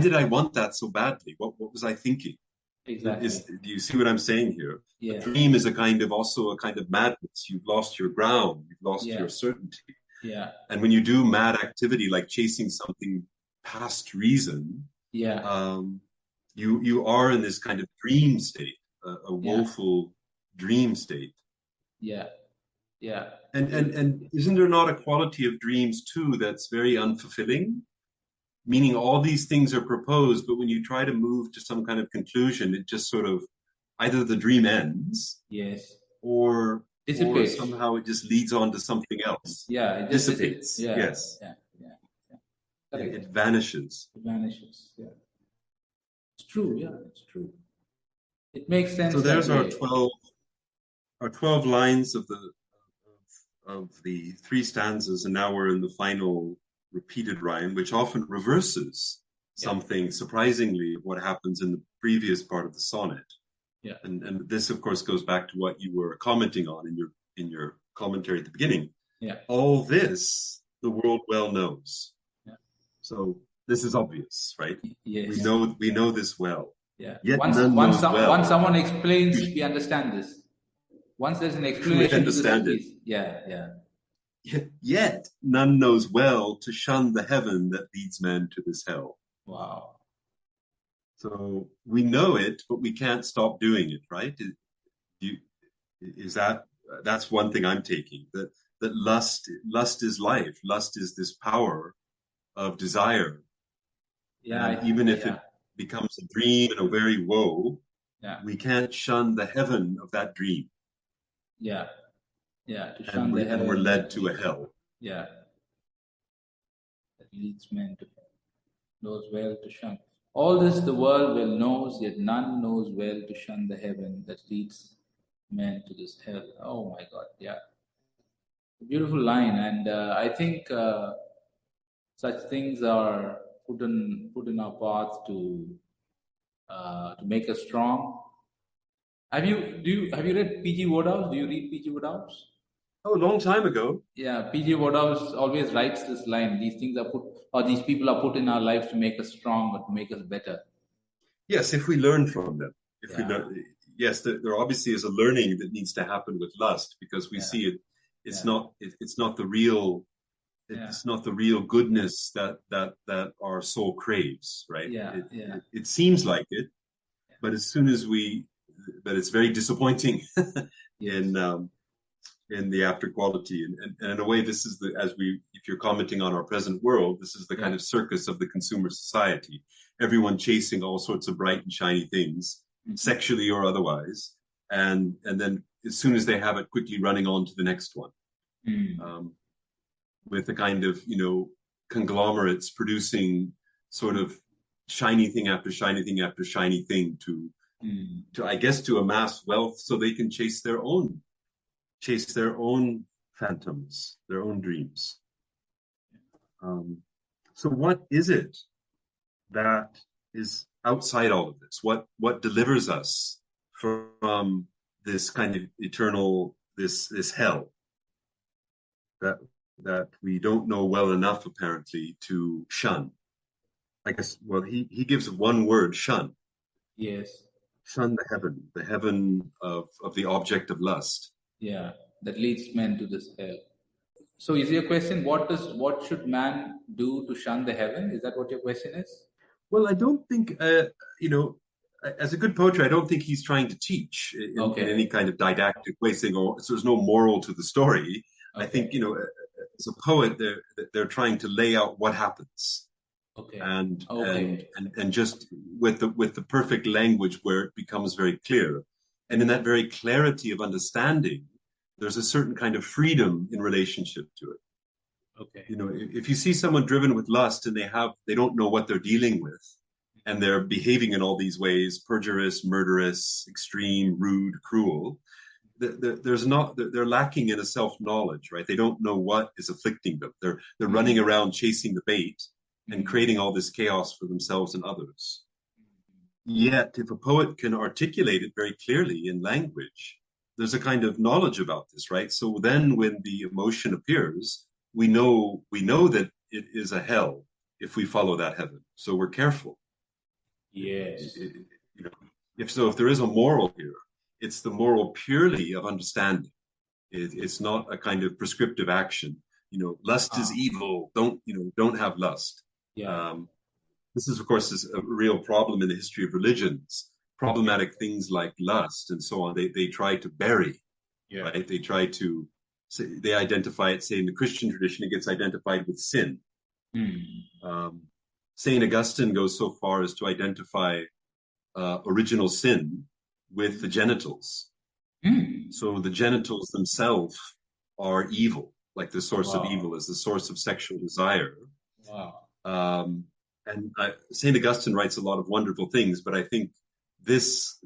did I want that so badly? What was I thinking? Exactly. Do you see what I'm saying here? A Yes. dream is also a kind of madness. You've lost your ground, you've lost Yeah. your certainty. Yeah. And when you do mad activity like chasing something past reason, Yeah. um, you are in this kind of dream state, a Yeah. woeful dream state. Yeah. Yeah. And isn't there not a quality of dreams too that's very unfulfilling? Meaning all these things are proposed, but when you try to move to some kind of conclusion, it just sort of either the dream ends Yes. or Dissipates. somehow it just leads on to something else. Yeah. It just Dissipates. yeah. Yes. Yeah. Yeah. Yeah. It Correct. vanishes. It vanishes. Yeah. It's true. Yeah. It's true. It makes So sense that there's way. our 12 lines of the three stanzas, and now we're in the final repeated rhyme, which often reverses Yeah. something surprisingly what happens in the previous part of the sonnet. Yeah. And this, of course, goes back to what you were commenting on in your commentary at the beginning. Yeah. All this the world well knows. Yeah. So this is obvious, right? Yes. We know this well. Yeah. Yet none knows well. Once someone explains, we understand this. Once there's an Truly explanation to this understand it. piece. Yeah. Yeah. Yet none knows well to shun the heaven that leads men to this hell. Wow. So we know it, but we can't stop doing it, right? Is that's one thing I'm taking, that lust is life. Lust is this power of desire. Yeah. And even if it becomes a dream and a very woe, Yeah. we can't shun the heaven of that dream. Yeah. Yeah. To shun And the heaven. we're led to a hell. Yeah. That leads men to hell. Knows well to shun. All this the world well knows, yet none knows well to shun the heaven that leads men to this hell. Oh my God. Yeah. Beautiful line. And I think such things are put in our path to make us strong. Have you read P.G. Wodehouse? Do you read P.G. Wodehouse? Oh, a long time ago. Yeah, P.G. Wodehouse always writes this line: "These things are put, or these people are put in our lives to make us strong or to make us better." Yes, if we learn from them. If we Yeah. learn, yes, there obviously is a learning that needs to happen with lust, because we Yeah. see it. It's Yeah. not the real. Yeah. It's not the real goodness that our soul craves, right? Yeah. Yeah. It seems like it, but but it's very disappointing Yes. in the after quality. And in a way, this is if you're commenting on our present world, this is the kind of circus of the consumer society. Everyone chasing all sorts of bright and shiny things, sexually or otherwise, and then as soon as they have it, quickly running on to the next one. With the kind of, conglomerates producing sort of shiny thing after shiny thing after shiny thing to I guess, to amass wealth so they can chase their own phantoms, their own dreams. So what is it that is outside all of this? What delivers us from this kind of eternal, this hell that we don't know well enough, apparently, to shun? I guess, well, he gives one word: shun. Yes. Shun the heaven of the object of lust. Yeah. That leads men to this hell. So, is your question what should man do to shun the heaven? Is that what your question is? Well, I don't think, as a good poacher, I don't think he's trying to teach in any kind of didactic way, saying, "Oh, so there's no moral to the story." Okay. I think, as a poet, they're trying to lay out what happens. Okay. And just with the perfect language where it becomes very clear. And in that very clarity of understanding, there's a certain kind of freedom in relationship to it. Okay. If you see someone driven with lust and they don't know what they're dealing with, and they're behaving in all these ways, perjurious, murderous, extreme, rude, cruel, they're lacking in a self-knowledge, right? They don't know what is afflicting them. They're running around chasing the bait and creating all this chaos for themselves and others. Yet, if a poet can articulate it very clearly in language, there's a kind of knowledge about this, right? So then when the emotion appears, we know that it is a hell if we follow that heaven. So we're careful. Yes. if there is a moral here, it's the moral purely of understanding. It's not a kind of prescriptive action. Lust is evil. Don't have lust. Yeah. This is, of course, is a real problem in the history of religions. Problematic things like lust and so on, they try to bury, Yeah. right? They try to, they identify it, say in the Christian tradition, it gets identified with sin. St. Augustine goes so far as to identify original sin with the genitals. So the genitals themselves are evil, like the source of evil is the source of sexual desire. Wow. And St. Augustine writes a lot of wonderful things, but I think this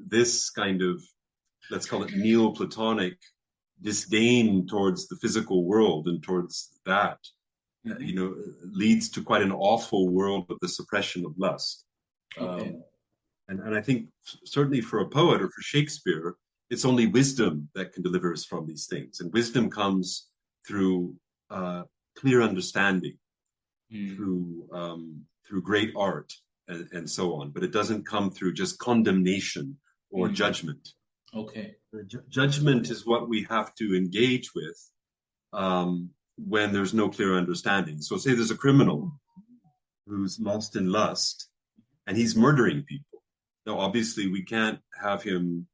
kind of, let's call it Neoplatonic disdain towards the physical world and towards that, leads to quite an awful world of the suppression of lust. Okay. And I think certainly for a poet or for Shakespeare, it's only wisdom that can deliver us from these things. And wisdom comes through clear understanding, through great art and so on. But it doesn't come through just condemnation or judgment. Okay. Judgment is what we have to engage with when there's no clear understanding. So say there's a criminal who's lost in lust and he's murdering people. Now, obviously, we can't have him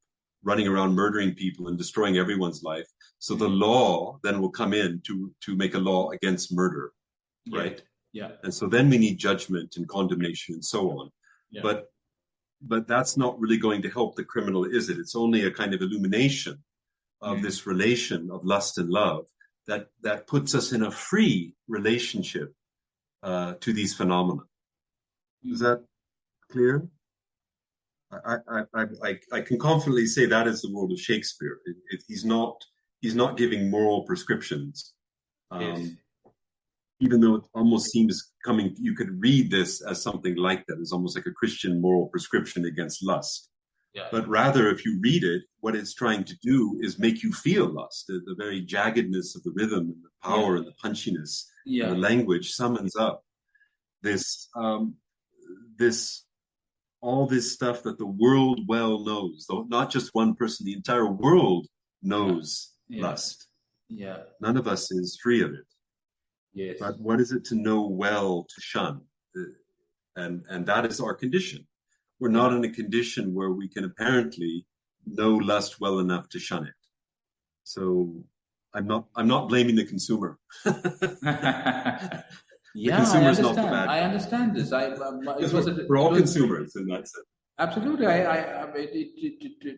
running around murdering people and destroying everyone's life. So the law then will come in to make a law against murder, right? Yeah. And so then we need judgment and condemnation and so on. Yeah. But that's not really going to help the criminal, is it? It's only a kind of illumination of this relation of lust and love that puts us in a free relationship to these phenomena. Is that clear? I can confidently say that is the world of Shakespeare. He's not giving moral prescriptions. Yes. Even though it almost seems you could read this as something like that, as almost like a Christian moral prescription against lust. Yeah. But rather, if you read it, what it's trying to do is make you feel lust. The very jaggedness of the rhythm and the power and the punchiness and the language summons up this all this stuff that the world well knows, though not just one person, the entire world knows lust. Yeah. None of us is free of it. Yes. But what is it to know well to shun? And that is our condition. We're not in a condition where we can apparently know lust well enough to shun it. So I'm not blaming the consumer. Yeah, consumer I is not the understand. bad I guy. understand this. We're all consumers in that sense. Absolutely.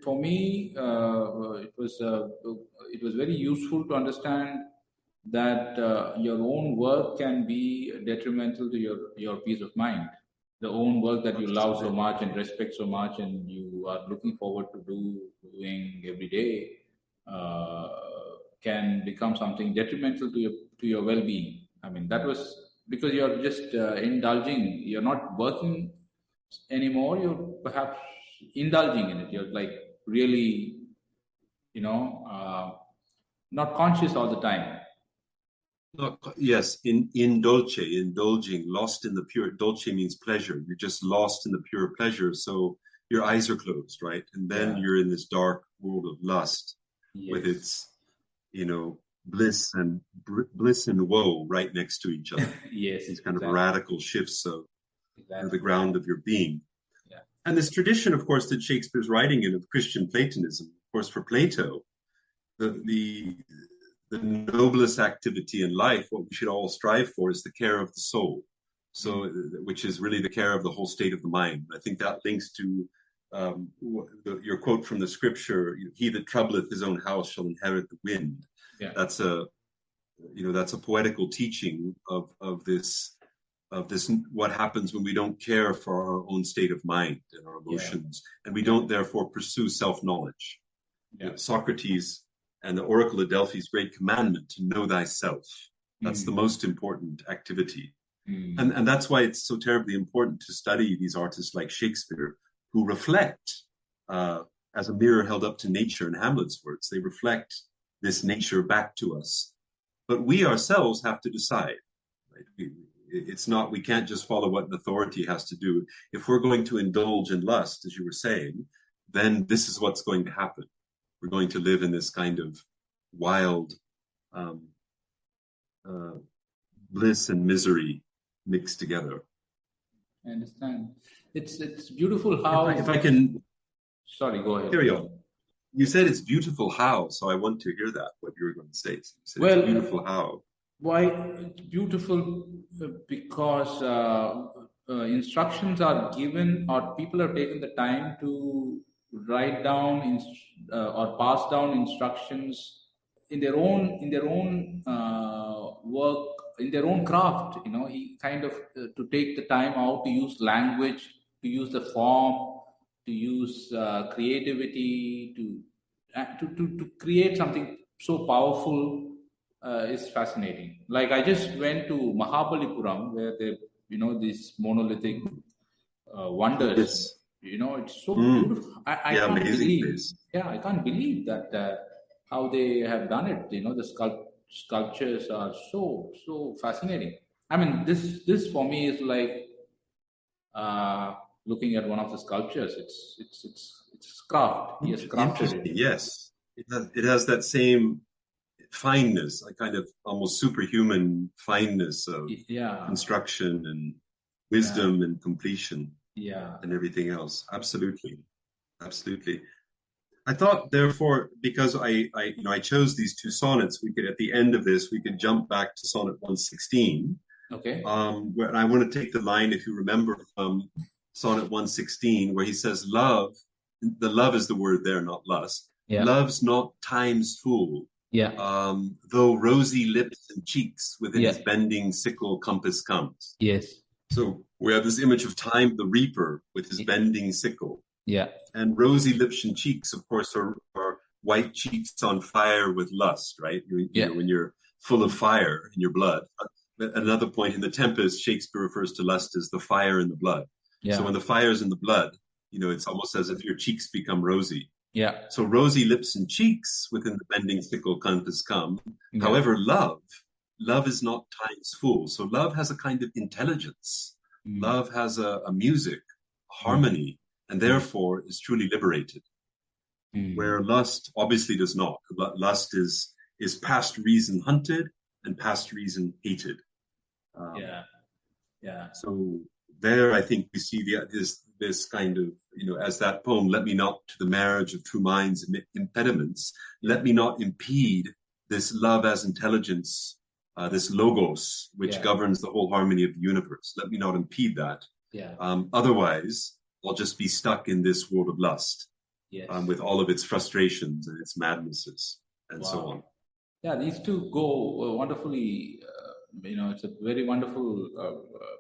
For me, it was very useful to understand that your own work can be detrimental to your peace of mind. The own work that you love so much and respect so much, and you are looking forward to doing every day, can become something detrimental to your well-being. I mean, that was because you're just indulging. You're not working anymore. You're perhaps indulging in it. You're like really, not conscious all the time. Yes, indulging, lost in the pure. Dolce means pleasure. You're just lost in the pure pleasure. So your eyes are closed, right? And then you're in this dark world of lust with its, bliss and woe right next to each other. Yes, these kind of radical shifts of the ground of your being. Yeah. And this tradition, of course, that Shakespeare's writing in of Christian Platonism. Of course, for Plato, the noblest activity in life, what we should all strive for, is the care of the soul. So, which is really the care of the whole state of the mind. I think that links to your quote from the scripture: "He that troubleth his own house shall inherit the wind." Yeah. That's a poetical teaching of this what happens when we don't care for our own state of mind and our emotions, and we don't therefore pursue self-knowledge. Socrates and the Oracle of Delphi's great commandment to know thyself. That's the most important activity. And that's why it's so terribly important to study these artists like Shakespeare, who reflect as a mirror held up to nature, in Hamlet's words. They reflect this nature back to us. But we ourselves have to decide. Right? We can't just follow what an authority has to do. If we're going to indulge in lust, as you were saying, then this is what's going to happen. We're going to live in this kind of wild bliss and misery mixed together. I understand. It's beautiful how. If I can. Sorry, go ahead. Carry on. You said it's beautiful how, so I want to hear that, what you were going to say. So you said Well, it's beautiful how. Why it's beautiful? Because instructions are given, or people have taken the time to write down or pass down instructions in their own work, in their own craft. He kind of to take the time out to use language, to use the form, to use creativity, to create something so powerful is fascinating. Like I just went to Mahabalipuram, where they, these monolithic wonders. Yes. It's so beautiful. I can't believe. Place. Yeah, I can't believe that how they have done it. The sculptures are so fascinating. I mean, this for me is like looking at one of the sculptures. It's craft. He has crafted it. Yes, it has that same fineness, a kind of almost superhuman fineness of construction and wisdom and completion, and everything else. Absolutely. I thought, therefore, because I chose these two sonnets, we could, at the end of this, we could jump back to Sonnet 116. Okay. Where I want to take the line, if you remember, from Sonnet 116, where he says, "Love," the love is the word there, not lust. Yeah. "Love's not time's fool. Yeah. Though rosy lips and cheeks within his bending sickle compass comes." Yes. So we have this image of time, the reaper, with his bending sickle. Yeah. And rosy lips and cheeks, of course, are white cheeks on fire with lust, right? You know, when you're full of fire in your blood. At another point in The Tempest, Shakespeare refers to lust as the fire in the blood. Yeah. So when the fire's in the blood, it's almost as if your cheeks become rosy. Yeah. So rosy lips and cheeks within the bending sickle compass come. Yeah. However, love is not time's fool. So love has a kind of intelligence. Love has a music, harmony, and therefore is truly liberated. Where lust obviously does not. Lust is past reason hunted and past reason hated. So there, I think we see this kind of, as that poem, "Let me not to the marriage of true minds admit impediments. Let me not impede this love as intelligence, this logos, which governs the whole harmony of the universe. Let me not impede that. Otherwise, I'll just be stuck in this world of lust, with all of its frustrations and its madnesses and so on." Yeah, these two go wonderfully. It's a very wonderful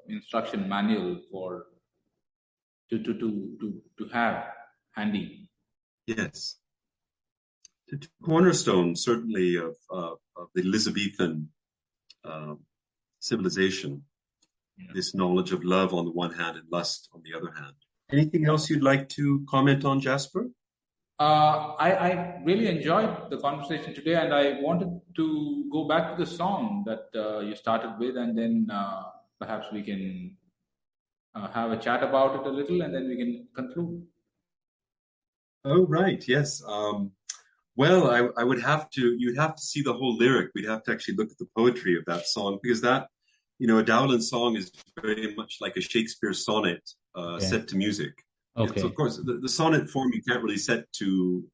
instruction manual for to have handy. Yes, the cornerstone certainly of the Elizabethan civilization. This knowledge of love on the one hand and lust on the other hand. Anything else you'd like to comment on, Jasper? I really enjoyed the conversation today, and I wanted to go back to the song that you started with, and then perhaps we can have a chat about it a little, and then we can conclude. Oh, right. Yes. Well, I would have to, you'd have to see the whole lyric. We'd have to actually look at the poetry of that song, because that, a Dowland song is very much like a Shakespeare sonnet set to music. Okay. So of course, the sonnet form you can't really set to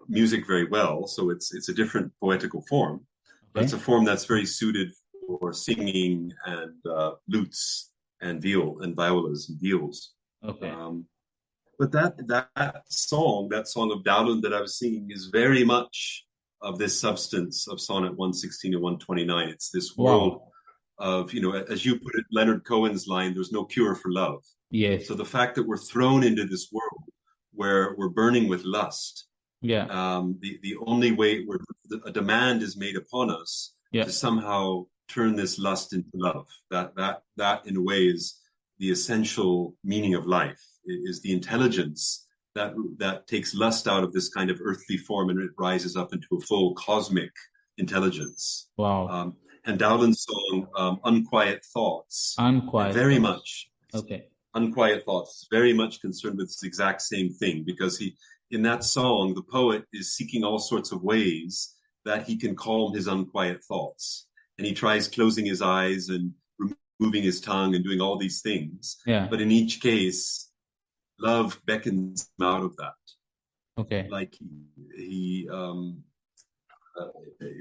music very well, so it's a different poetical form. But it's a form that's very suited for singing and lutes and violas and viols. Okay. But that song of Dowland that I was singing is very much of this substance of Sonnet 116 and 129. It's this world of, as you put it, Leonard Cohen's line, "There's no cure for love." Yes. So the fact that we're thrown into this world where we're burning with lust, the only way a demand is made upon us to somehow turn this lust into love. That in a way is the essential meaning of life, is the intelligence that takes lust out of this kind of earthly form and it rises up into a full cosmic intelligence. And Dowland's song, Unquiet Thoughts, very much Unquiet Thoughts, very much concerned with this exact same thing, because in that song, the poet is seeking all sorts of ways that he can calm his unquiet thoughts. And he tries closing his eyes and removing his tongue and doing all these things. Yeah. But in each case, love beckons him out of that. Okay. Like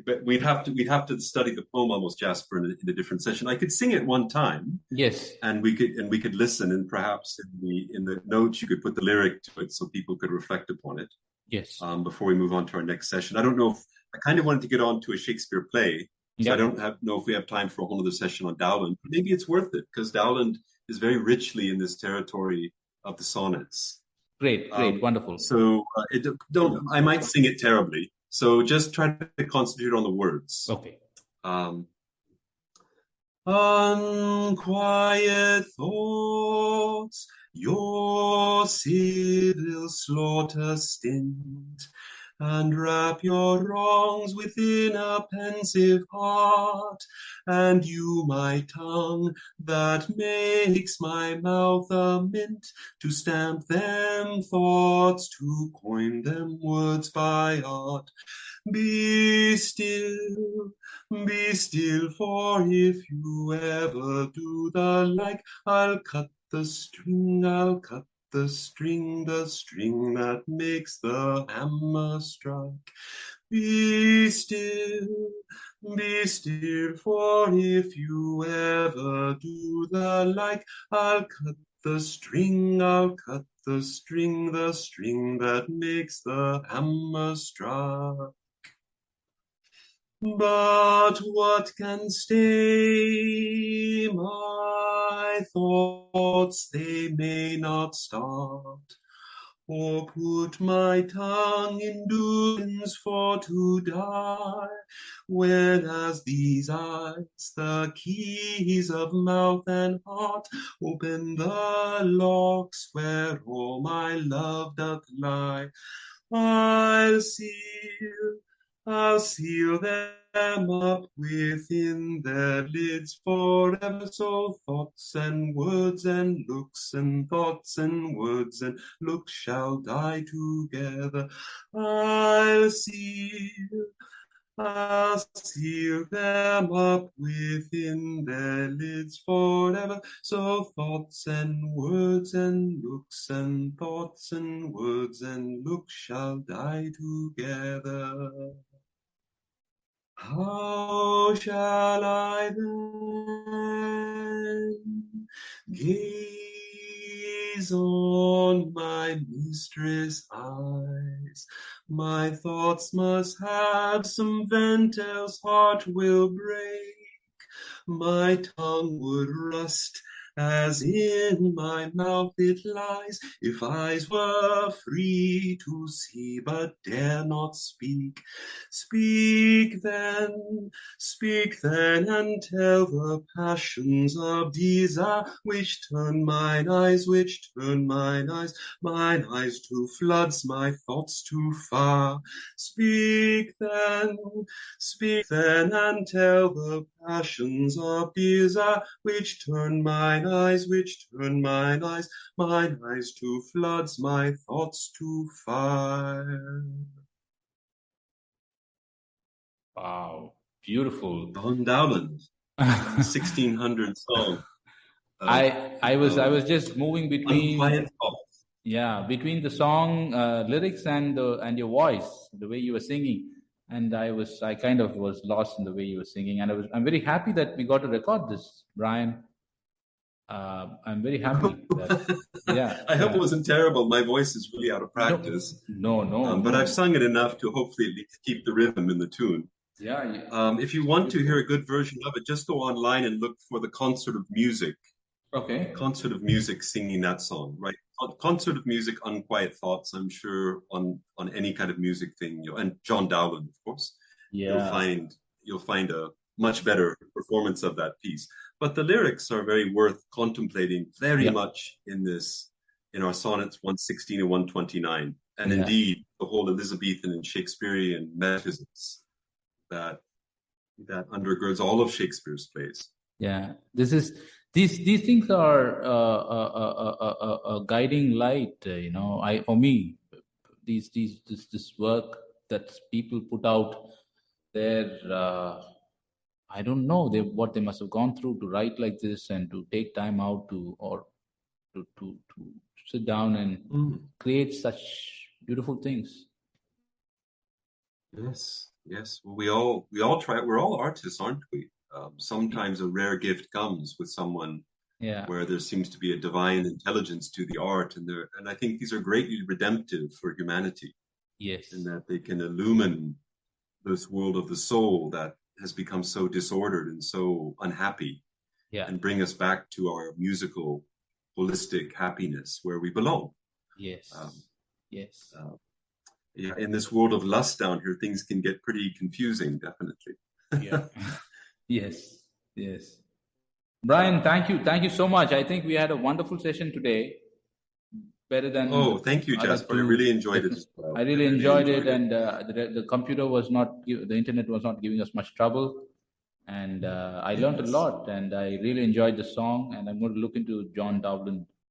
but we'd have to study the poem almost, Jasper, in a different session. I could sing it one time. Yes. And we could listen, and perhaps in the notes you could put the lyric to it so people could reflect upon it. Yes. Before we move on to our next session. I don't know if I kind of wanted to get on to a Shakespeare play. So I don't know if we have time for a whole other session on Dowland. But maybe it's worth it, because Dowland is very richly in this territory of the sonnets. Great, wonderful. So I might sing it terribly. So just try to concentrate on the words. Okay. Unquiet thoughts your civil slaughter stint, and wrap your wrongs within a pensive heart, and you my tongue that makes my mouth a mint, to stamp them thoughts, to coin them words by art. Be still, for if you ever do the like, I'll cut the string the string that makes the hammer strike. Be still, for if you ever do the like, I'll cut the string that makes the hammer strike. But what can stay my thoughts? They may not start, or put my tongue in durance for to die, whereas these eyes, the keys of mouth and heart, open the locks where all my love doth lie. I'll seal them up within their lids forever, so thoughts and words and looks, and thoughts and words and looks shall die together. I'll seal them up within their lids forever, so thoughts and words and looks, and thoughts and words and looks shall die together. How shall I then gaze on my mistress' eyes? My thoughts must have some vent, else heart will break. My tongue would rust as in my mouth it lies, if eyes were free to see but dare not speak. Speak then, and tell the passions of desire, which turn mine eyes to floods, my thoughts to fire. Speak then, and tell the passions of desire, which turn mine eyes to floods, my thoughts to fire. Wow, beautiful. Von Dowland, 1600 song. I was just moving between Unquiet Thoughts. Yeah, between the song lyrics and your voice, the way you were singing, and I kind of was lost in the way you were singing, and I'm very happy that we got to record this, Brian. I'm very happy. I hope it wasn't terrible. My voice is really out of practice. No. But I've sung it enough to hopefully at least keep the rhythm in the tune. Yeah. If you want to hear a good version of it, just go online and look for the Consort of Musicke. Okay. Consort of Musicke singing that song, right? Consort of Musicke, Unquiet Thoughts. I'm sure on any kind of music thing, and John Dowland, of course. Yeah. You'll find a much better performance of that piece. But the lyrics are very worth contemplating very much in our sonnets 116 and 129. And indeed, the whole Elizabethan and Shakespearean metaphysics that undergirds all of Shakespeare's plays. Yeah, this is these things are a guiding light. For me, this work that people put out there. I don't know what they must have gone through to write like this and to take time out to sit down and create such beautiful things. Yes. Well, we all try. We're all artists, aren't we? Sometimes a rare gift comes with someone where there seems to be a divine intelligence to the art, and I think these are greatly redemptive for humanity. Yes, in that they can illumine this world of the soul that has become so disordered and so unhappy, and bring us back to our musical, holistic happiness where we belong. Yes. In this world of lust down here, things can get pretty confusing, definitely. Yes. Brian, thank you so much. I think we had a wonderful session today. Better than thank you, Jasper. I really enjoyed it as well. I really enjoyed it, and the computer was not, the internet was not giving us much trouble, and I learned a lot, and I really enjoyed the song, and I'm going to look into John Dowland